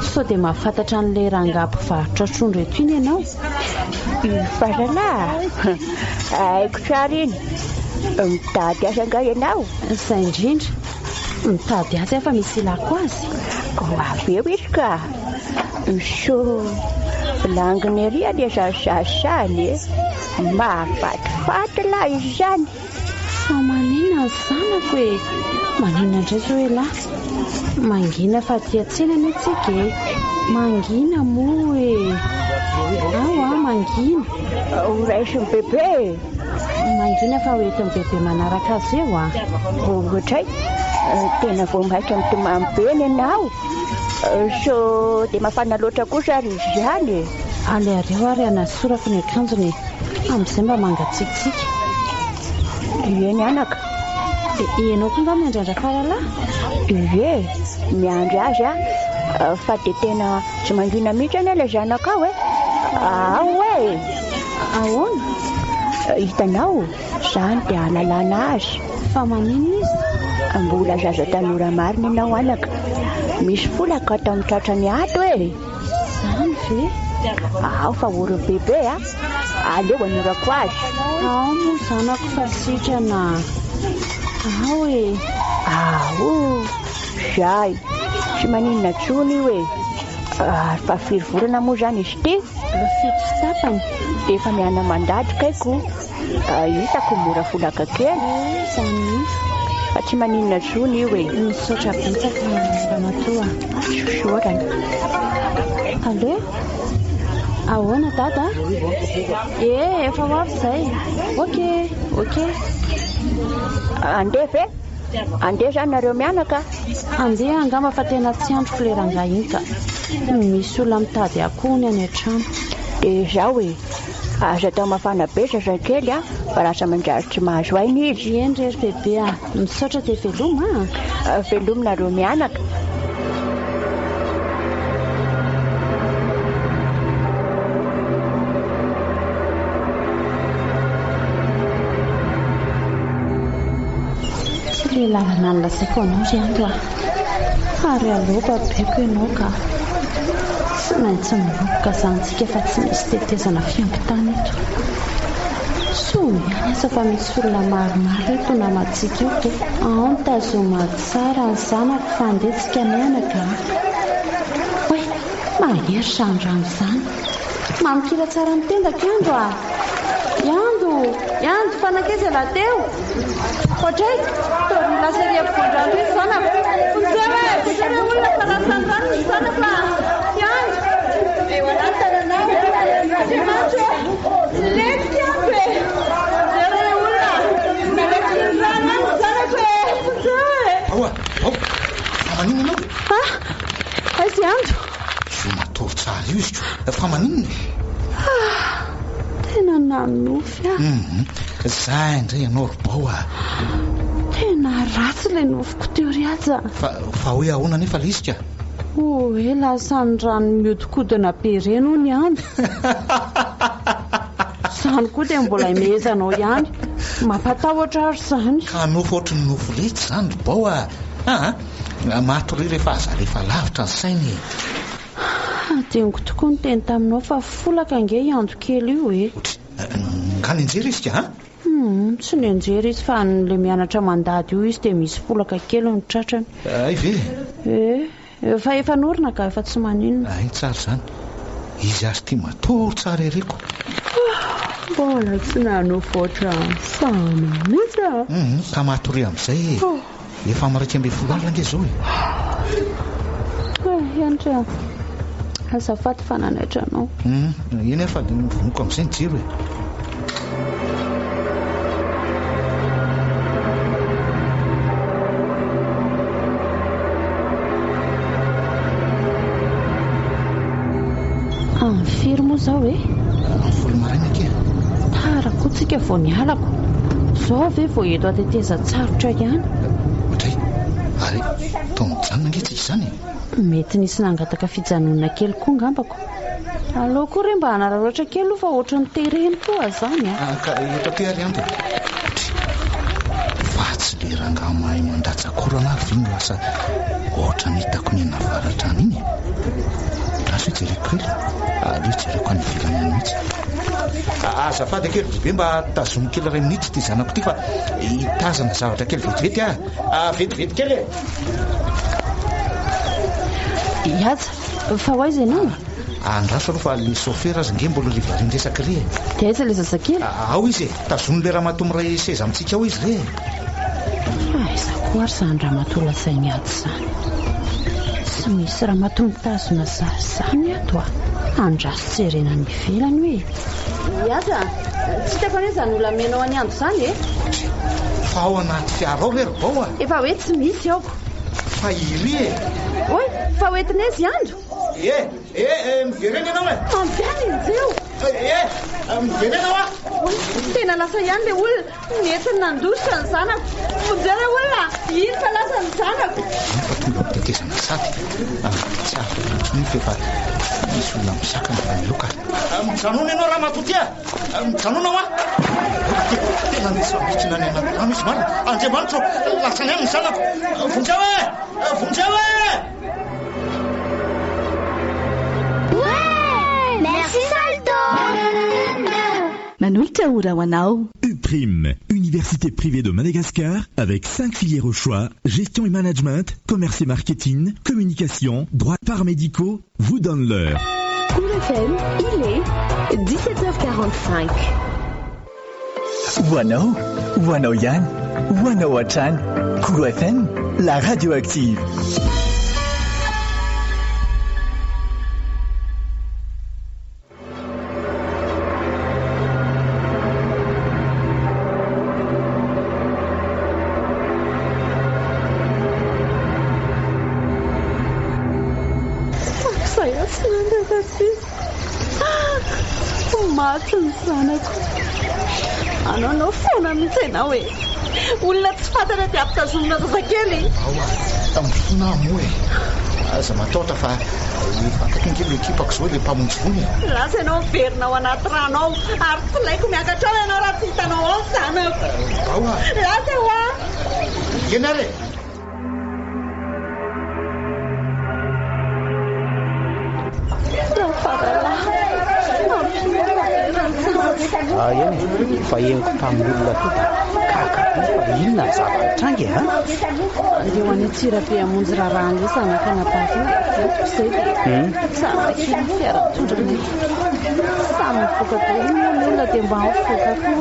Speaker 2: so dia mahafantatra an'ilay rangaha mpivarotra trondro eto iny ianao?
Speaker 9: Faranahy. Haiko tsara iny. Mitady asa nga ianao?
Speaker 2: Zay indrindra. Mitady asa efa misy ilako azy.
Speaker 9: Avy eo izy ka. So langiny ery ane zazazany mahafatifaty lahy izy zany.
Speaker 2: Fa manina ny zanako e. Manina indray zao lahy. Mangina fa aty an-tsena mihitsika e. Mangina moa e. Mangina.
Speaker 9: Raisiny bebe.
Speaker 2: Mangina fa hoentin'ny bebe manaraka azy eo
Speaker 9: Ohatray. Tena vao maitra mitomamy be ny ianao. So dia mafana loatra kosa ary izy zany.
Speaker 2: Aleareo ary anasorako ny akanjony amin'izay mba mangatsiatsika.
Speaker 9: Eny anaka.
Speaker 2: Ianao koa mba miandrandra faralahy?
Speaker 9: Miandry azy fa dia tena tsy mangina mihitsy ane ilay zanakao e.
Speaker 2: Ahoana?
Speaker 9: Hitanao, zany dia halalana azy.
Speaker 2: Fa manino izy?
Speaker 9: Mbola zaza tanora marina ianao anaka. Misy folaka atao amin'ny tratrany ato e.
Speaker 2: Zany ve?
Speaker 9: Fa oro bebe aleo anarako azy.
Speaker 2: Moa zanako fa sitrana.
Speaker 9: Zay tsy maninona tsony io fa firy volana moa zany izy ty.
Speaker 2: Fito sy tapany.
Speaker 9: Efa miana mandady kaiko. Hitako mora folaka kely.
Speaker 2: Zany
Speaker 9: fa tsy maninona tsony io
Speaker 2: misaotra betsaka ramatoa.
Speaker 9: Sorana.
Speaker 2: Allo? Ahoana dada? Efa avy zay. Ok.
Speaker 9: Andeha andeha zany nareo mianaka?
Speaker 2: Andeha angamba fa tena tsy androko le rangaha iny ka misy olona mitady akony any an-trano.
Speaker 9: Dia zao aza atao mafana be zazakely fa lasa manjary tsy mahazo ainy izy.
Speaker 2: Endrery bebe misaotra dia veloma.
Speaker 9: Veloma nareo mianaka.
Speaker 2: Le lalana ny lasaiko anao ry andro ary aloha babeko ianao ka Maintsy miloboka zantsika fa tsy misy tetezana fiampitana eto. Soa ihany asa fa misy olona maromaro eto namantsika eto. Ao ny tazoma tsara ny zanako fandetsika mianaka. Oe, mahery sandrano izany. Mamikira tsara ny tendako Iando a. Iando fanakaiza lahateo. Otray, tory lasa ery ampivondrano izy zanako. Fonjera olona fa lasandrano ny zanako a. Iando, eo anatananao. Andriamanitra, lety Iando e. Fonjera olona, meleko ny rano any zanako e. Fonjera.
Speaker 4: Ao, manino ianao?
Speaker 2: Aiza Iando?
Speaker 4: Io matory tsara io izy fa maninona?
Speaker 2: Tena nanofy a.
Speaker 4: Zay indray ianao Robao a.
Speaker 2: Tena ratsy ilay nofoko teo ry aza.
Speaker 4: Fa hoe ahoana nefa ilay izy ka?
Speaker 2: Hoe lasa ny rano miodikodina be ireny hono Iando. Izany koa dia mbola imezanao ihany. Mampatahotra ary izany.
Speaker 4: Ka nofo ohatry ny nofo letsy izany Robao a. Matory rehefa aza rehefa lavitra ny sainy.
Speaker 2: Adiniko tokoa ny teny taminao fa folaka ange Iando kely io e.
Speaker 4: Ka nianjera izy ka?
Speaker 2: Tsy nianjera izy fa nle mianatra mandady io izy dia misy folaka kely ny tratrany.
Speaker 4: Ay ve?
Speaker 2: Fa efa norina ka efa tsy maninona.
Speaker 4: Ay tsara izany. Izy azy tia matory tsara ereko.
Speaker 2: Mbola tsy nanofo oatra sana mihitsy a.
Speaker 4: Ka matory amin'izay efa maraika ambe folo alina ange zao e.
Speaker 2: Iantra azafady fa nanaitra anao.
Speaker 4: Iny efa dia nivoniko amin'izay ny jiro e.
Speaker 2: Firy moa zao e?
Speaker 4: Folo maraina ke.
Speaker 2: Tara koa tsika vao nialako. Zao ve vao eto ateteza tsarotra ihany.
Speaker 4: Otray, ary taonjanona ange tsika izany.
Speaker 2: Mety nisy nangataka fijanonana kely koa ngambako. Aleo koa re mba hanararaotra kely fa ohatry ny tereny koa zany a.
Speaker 4: Ka eto ty ary anto. Fa tsy le rangahy mahay mandatsakorana ary vino lasa ohatry ny hitako ny navaratra iny. Aso jereko kely. Aleo jereko any vilany any mihitsy. Azafady kely be mba tazomy kely iray minitsy ty zanako ty fa hitazana zavatra kely vetivety vetivety kely e.
Speaker 2: Iaza, fa ho aiza ianao?
Speaker 4: Andraso aloha fa le sofera azy nge mbola rivariny resaka re.
Speaker 2: Dia aiza le zazakely?
Speaker 4: Ao izy e, tazomy le raha matomy ray seza amintsika ao izy re.
Speaker 2: Aiza koa ary izany raha matola sainy ato izany. Tsy misy raha matomy tazona zany ato a. Andraso tserena ny ivelany hoe. Iaza, tsy hitako anie izany olona menao any andro izany e?
Speaker 4: Fa ao anaty fiara ao ve Robao a?
Speaker 2: Efa hoe tsy misy aoko.
Speaker 4: Fa iry e.
Speaker 2: Oe, fa hoentina izy Iando?
Speaker 4: Miverena ianao e.
Speaker 2: Mampiany injeo.
Speaker 4: Miverena ianao a.
Speaker 2: Tena lasa ihany le olona nentiny nandositra ny zanako. Fonjera olona, iny fa lasa ny zanako.
Speaker 4: Fa tonga mitetezana sady. Tsy afo ny fefa misy olona misaka ny vaniloka. Mijanona ianao raha matoty a. Mijanona ao a. Tena nisy ambitsina any anaty rano izy marina. Andriamanitra lasany any ny zanako. Vonjeo e! Vonjeo e!
Speaker 7: Merci Salto.
Speaker 10: Manolotra ora ho anao.
Speaker 8: UPRIM, Université privée de Madagascar, avec 5 filières au choix, gestion et management, commerce et marketing, communication, droits paramédicaux, vous donne l'heure.
Speaker 10: Cool FM, il est 17h45.
Speaker 13: Wano Yan, Wano Wachan, Cool FM, la radio active.
Speaker 2: Maty ny zanako. Anao foana mihitsy ianao e. Olona tsy fantana dia ampitazomina zazakely.
Speaker 4: Mifona moa e. Aza mataotra fa fatako inkely ekipako zao le mpamonjy vony.
Speaker 2: Lasa ianao miverina ao anaty rano ao ary tsy laiko miakatra ao ianao raha tsy hitanao ao zanako. Lasa ho a.
Speaker 4: Eny ary e.
Speaker 1: eny fa eniko tamin'olona to fa inona ny zava-mitrangy
Speaker 2: andeo any Antsirabe amonjy raharaha zanaka nabaky zay dia tsara kely fiara tondrony samy mivoaka be ny olona dia mba hafokako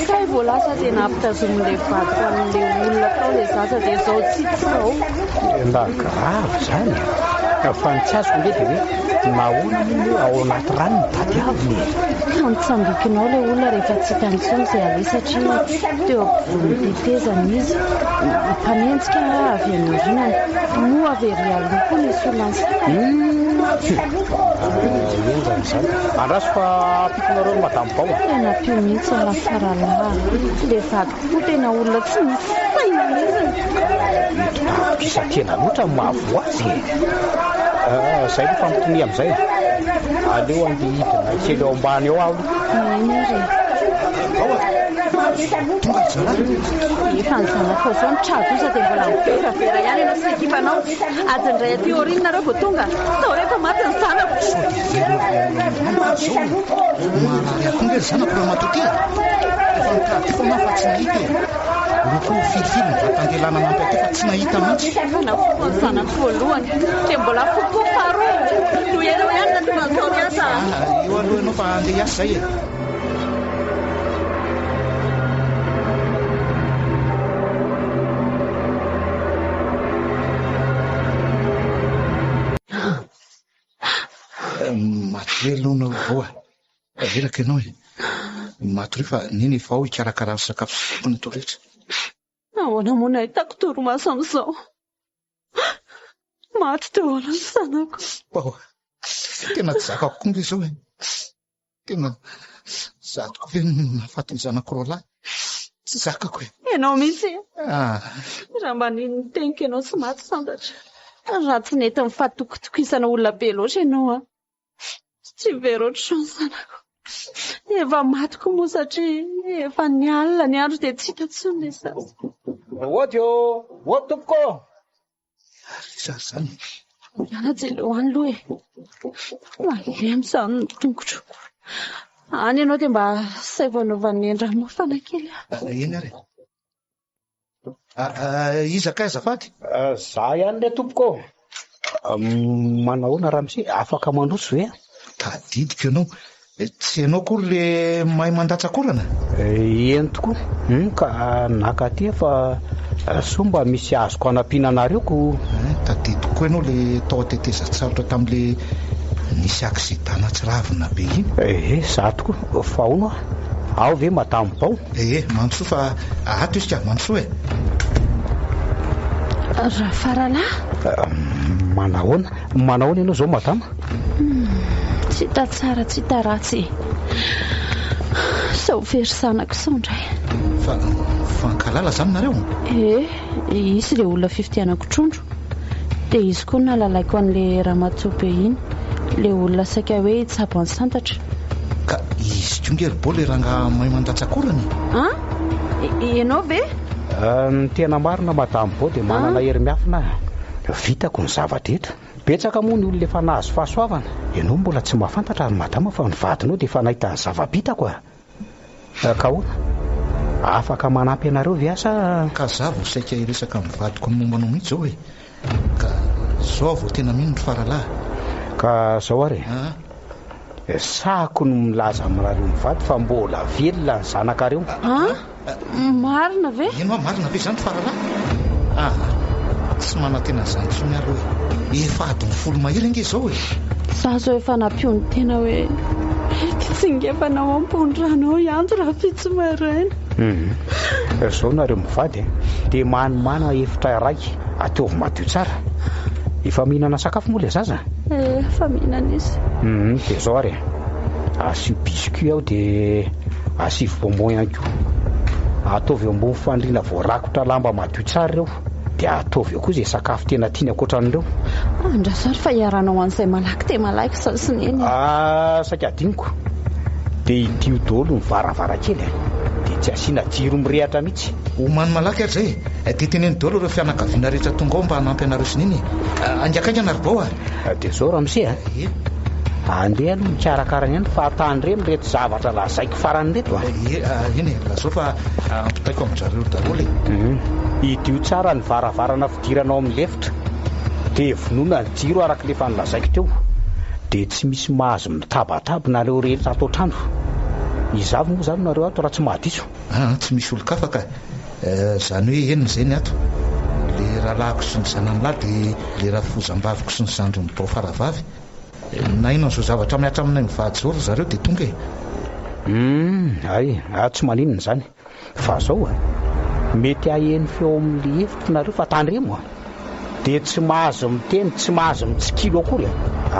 Speaker 2: kay vao lasa dia nampitazomin'ilay vadiko amin'ilay olona tao ilay zaza dia izao tsitsao
Speaker 1: mba grave zany fa ny tsy azoko nge dia hoe nahoana moa ao anaty rano mitady avy
Speaker 2: antsambikinao ilay olona rehefa tsika nitsony izay ale satria teo ampovoan'ny izy mpanenjika avy any orinany no avery aloko nisy olona
Speaker 1: enzany zany andraso fa ampikonareo ny madamo bao
Speaker 2: tena pio mihitsy alafaralaha le vadiko koa tena olona tsy misy faina mihitsiny
Speaker 1: isa tena loatra mavo azy zay no fampitony amin'izay aleo andihidina kely ao ambany ao aho
Speaker 2: efa ny zanakao zao ny trado iza dia mbola miveravera ihany ianao sy ekipanao adindray aty orinareo vao tonga tao rehefa maty ny zanako
Speaker 4: marary akonge ny zanako raha matoty efa mitady foana fa tsy nahita loko filifily mbatandelana nampy aty fa tsy nahita mihitsy
Speaker 2: nafoko ny zanako voalohany dia mbola foko faharoa no ianao ihany natonazao riasa
Speaker 4: eo aloha ianao fa andeha hiasa zay matrelona voa avelaka ianao matory fa niny fa ao ikarakara sakafo sopony atao rehetra
Speaker 2: ahoana moa nahitako toromaso amin'izao maty teo hoana ny zanako
Speaker 4: tena tsy zakako konga izao tena zatoko ve nafaty ny zanako roa lahy tsy zakako
Speaker 2: ianao mihitsy raha mba niny teniko ianao tsy maty santatra raha tsy nety mifatokotokisana olona be loatra ianao tsy very ohatro ny zanako efa matiko moa satria efa ny alina ny andro dia tsy hita tsony le zaza
Speaker 1: oadio oa tompoko
Speaker 4: zaza zany
Speaker 2: mianajelo any loha malemzany ny tongotro any ianao dia mba saivanaovan'ny endra mafana kely
Speaker 4: eny ary izaka azafady
Speaker 1: za ihany le tompoko manahoana raha misy afaka mandroso ve
Speaker 4: tadidiko ianao tsy ianao kory le mahay mandatsakorana
Speaker 1: eny tokoa ka nakaty fa somba misy azoko anampiananareo ko
Speaker 4: tadidiko koa ianao le tao tetezatsarotra tamin'le nisy aksidana tsy ravina be iny
Speaker 1: za tokoa fa ono ao ve madamo bao
Speaker 4: mandrosoa fa ato izy ka mandrosoa
Speaker 2: raha faralahy
Speaker 1: manahoana ianao zao madama
Speaker 2: tsy hita tsara tsy hita ratsy sao very zanako sao indray
Speaker 4: fa fankalala zany nareo
Speaker 2: izy le olona fifitianako trondro dia izy koa nalalaiko an'le ramatsobe iny le olona saika hoe tsabo any santatra
Speaker 4: ka izy kongerybo le ranga mahay mandatsakorany
Speaker 2: ianao ve
Speaker 1: ny tena marina madamo bao dia manana hery miafina vitako ny zavatra etra betsaka moa ny olona efa nahazo fahasoavana ianao mbola tsy mahafantatra ny madama fa ny vadinao dia efa nahita ny zavabitako ka hoana afaka manampy anareo viasa
Speaker 4: ka za vao saika iresaka mivadiko ny mombanao mihitsy zao ka zao vao tena mino ny faralahy
Speaker 1: ka zao ary sako no milaza aminareo mivady fa mbola velona ny zanakareo
Speaker 2: marina ve
Speaker 4: ino marina ve zany faralahy tsy manatena zany tsony aloha efa adiny folo mahery ange zao
Speaker 2: za zao efa nampio ny tena hoe titsingefanao ampondrano ianto raha fitsomaraina
Speaker 1: zao nareo mivady dia manimana efitra raiky ataovy madio tsara efa mihinana sakafo moa le zaza
Speaker 2: efa mihinana izy
Speaker 1: dia zao ary asio biscuit ao dia asivy bonbon ihany koa ataovy ambony fandriana voarakotra lamba madio tsara ireo dia ataovy eo koa izay sakafo tena tiany akoatran'ireo
Speaker 2: andrasary fa hiaranao an'izay malaky te malaky sasineny
Speaker 1: saika adiniko dia itio dolo ny varavarakely dia tsy asiana jiro mirehatra mihitsy
Speaker 4: homany malaky ary zay dia teneny dolo ireo fianakaviana rehetra tonga ao mba hanampy anareo sininy angiakainga anarobao
Speaker 1: dia zao raha misy andeha aloha mikarakarana ihany fa atany reny reto zavatra lazaiko farany reto
Speaker 4: iny lazao fa ampitaiko amin'zareo daholo
Speaker 1: idio tsara ny varavarana fidiranao amin'ny lefitra dia vonoina ny jiro araka lefa nylazaiko teo dia tsy misy mahazo mitabatabo nareo rehetra ato trano izavy moa zany nareo ato raha tsy mahadiso
Speaker 4: tsy misy olo-kafaka zany hoe enina zay ny ato le rahalahako sy ny zananylahy dia le raha fozam-baviko sy ny zandro mibao faravavy na inona n'izao zavatra miatra aminay mivady zao ry zareo dia tonga
Speaker 1: ay tsy maninona zany fa zao mety aheny feo amin'ny hevitro nareo fa tandremo dia tsy mahazo miteny tsy mahazo mitsikilo akory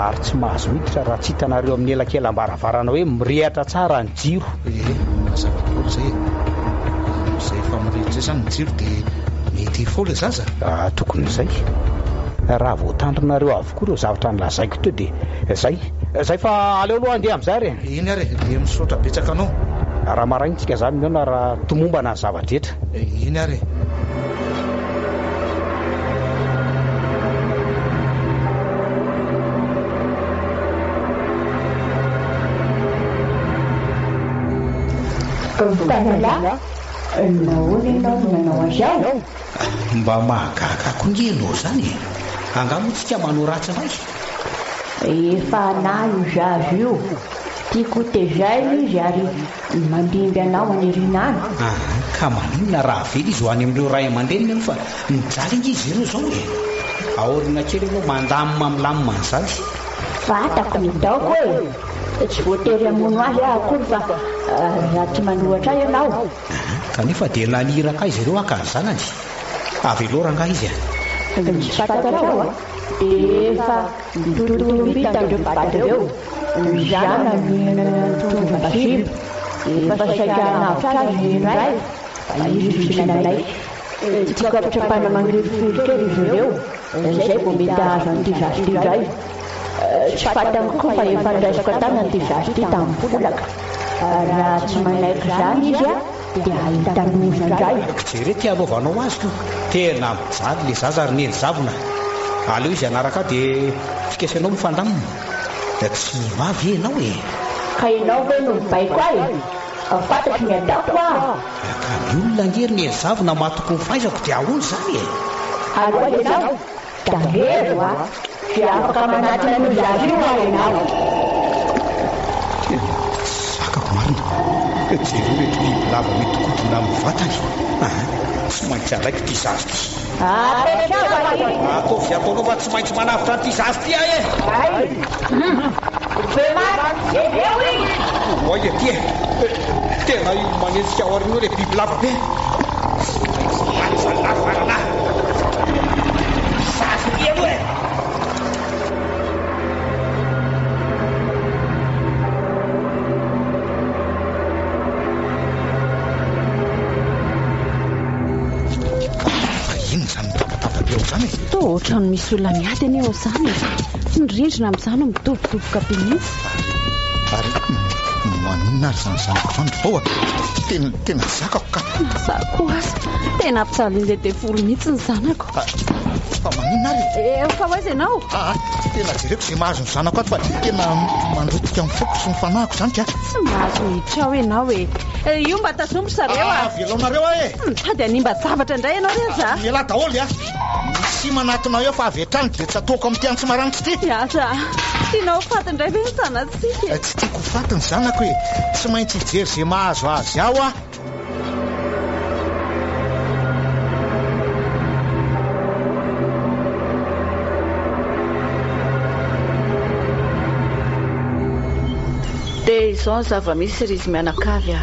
Speaker 1: ary tsy mahazo miditra raha tsy hitanareo amin'ny elakelam-baravarana hoe mirehatra tsara ny jiro
Speaker 4: mazava tokoa zay zay efa mirehitra zay zany ny jiro dia mety fola zaza
Speaker 1: tokony izay raha voatandrinareo avokoa reo zavatra nylazaiko teo dia zay fa aleo aloha andeha amin'izay re
Speaker 4: iny ary dia misaotra betsaka anao
Speaker 1: raha marainitsika zany miona raha tomombana ny zavadrehetra
Speaker 4: iny ary
Speaker 9: Tanala, nahoana ianao no nanao azy
Speaker 1: mba mahagagako ngenao zany angamotsika manao ratsy vai
Speaker 9: efa nayo zazy io tiako tezay izy ary mandimby anao any rinany
Speaker 1: ka maninona raha vely izy ho any amin'ireo ray aman-dreniny fa mijaly ingy izy ireo zao aorina kely anao mandamina milamina an'izany
Speaker 9: fatako ny taoko tsy voatery amono azy akory fa raha tsy manohatra ianao
Speaker 1: kanefa dia naniraka izy ireo akazanany avy eloranga izy
Speaker 9: tsy fantatrao dia efa mitotolombitandreo batreo mizana ny tondrabasiby efa saika navitra azy iray fa izy fihinanay tsy kapitrapana mangirifiry kely izy ireo zay vao mety azo an'ity zasy ty indray tsy fatako koa fa efa ndraisiko tana ty zasy ty tamin'ny volaka raha tsy manaiky zany izy dia ahitanoza indray
Speaker 1: jere ty anaovanao azy to tena mijaly le zaza ary neny zavona aleo izy anaraka dia fikesanao mifandamina da tsy mavy enao
Speaker 9: ka ianao hoe no mibaiko ahy fantatry ny ataoko
Speaker 1: ka ny olona ngery neny zavona matoko mifaizako dia ahoany zany
Speaker 9: aloha ianao da hero dia afaka manatina no zazy io ahy ianao
Speaker 1: sakako marina jero reto biby lava metokodrona amin'ny vatany tsy maintsy araiky ty zazy ty ataovy ataonao fa tsy maintsy manavitra ty zazy ty ahy oia ty tena io manentsika ao arino le biby lava be zalavarana zazy ty aloha
Speaker 2: ohatrany misy olona miady any eo zany ny rindrina amin'izany mitobotoboka be mihitsy
Speaker 4: ary maninona ary zany zanako zany bao tena zakako ka
Speaker 2: zako azy tena ampijalin'le devolo mihitsy ny zanako
Speaker 4: fa maninona ary
Speaker 2: fa hoaiza ianao
Speaker 4: tena jereko zay mahazo ny zanako ato fa tena mandrotika amin'ny foko sy ny fanahiko zany ka
Speaker 2: tsy mahazo hiditra ao ianao io mba tazombo sareo
Speaker 4: veloanareo
Speaker 2: tady animba zavatra indray ianao reza
Speaker 4: miala daholo misy manatinao eo fa avy hatrany dia tsy ataoko amin'ny tiany tsy maragnitsy ty
Speaker 2: aza tianao faty indray ve ny zanatsika
Speaker 4: tsy tiako faty ny zanako hoe tsy maintsy hijery zay mahazo azy ao
Speaker 5: dia izao ny zava-misy ry izy mianakavy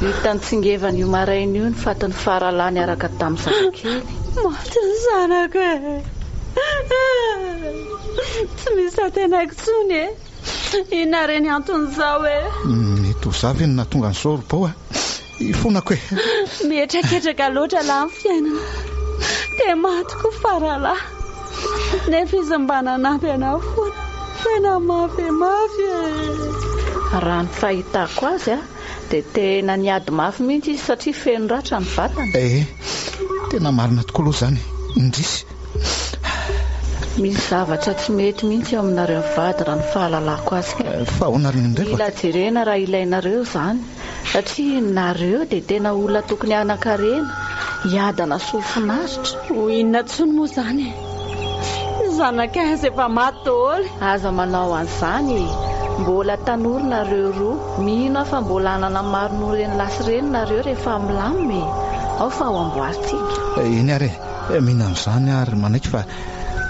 Speaker 5: hitanytsingevana io maraina io ny fatiny faharalany araka tamin'ny zavakely
Speaker 2: maty ny zanako tsy misy atenaiko tsony ina reny anton'izao
Speaker 4: mety ho zavy eny natonga ny zao ro bao ifonako
Speaker 2: mihetraketraka loatra lahy ny fiainana dia matoko faralahy nefa izy mba nanampy anao foana tena mafy
Speaker 5: raha ny fahitako azy dia tena niady mafy mihitsy izy satria feno ratra ny vatana
Speaker 4: tena marina tokoa aloha zany indrisy
Speaker 5: misy zavatra tsy mety mihitsy eo aminareo mivady raha ny fahalalako azy
Speaker 4: fa hoanareny indray
Speaker 5: ila jerena raha ilainareo zany satria nareo dia tena olona tokony hanan-karena hiadana sofinaritra
Speaker 2: ho inona tsony moa zany zanak'azy efa matoly
Speaker 5: aza manao an'izany mbola tanorynareo roa mino afa mbola anana maron'oreny lasy reny nareo rehefa milamime ao fa ho amboaritsika
Speaker 4: iny ary mihinan'izany ary manaiky fa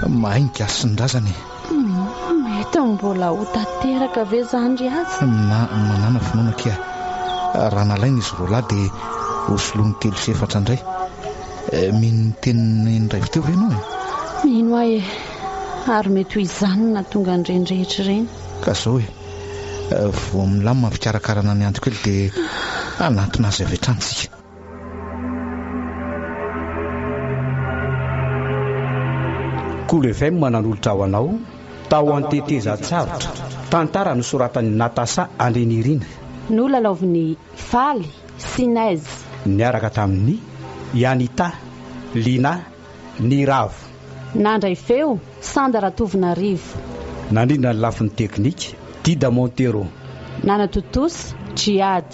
Speaker 4: maingy asyndrazany
Speaker 2: mety mbola ho tanteraka ve zandry azy
Speaker 4: manana finoana kia raha nalaina izy roalahy dia hosolony telo sy efatra indray mino teniny ndray fiteo reny hoe
Speaker 2: mino ahy ary mety ho izany na tonga andrenrehetra ireny
Speaker 4: ka zao hoe vo milamina fikarakarana ny andro kely dia anatona azy avy hatrantsika
Speaker 1: Cool FM mananolotra ho anao tao anteteza-tsarotra tantara no soratan'ny Natasa Andrenirina
Speaker 2: no lalaovin'ny Faly Sinaizy
Speaker 1: niaraka tamin'ny Yanita Lina Niravo
Speaker 2: nandray feo Sandra Tovinarivo
Speaker 1: nandrindra ny lafin'ny teknika Dida Montero
Speaker 2: nanatotosy Jiad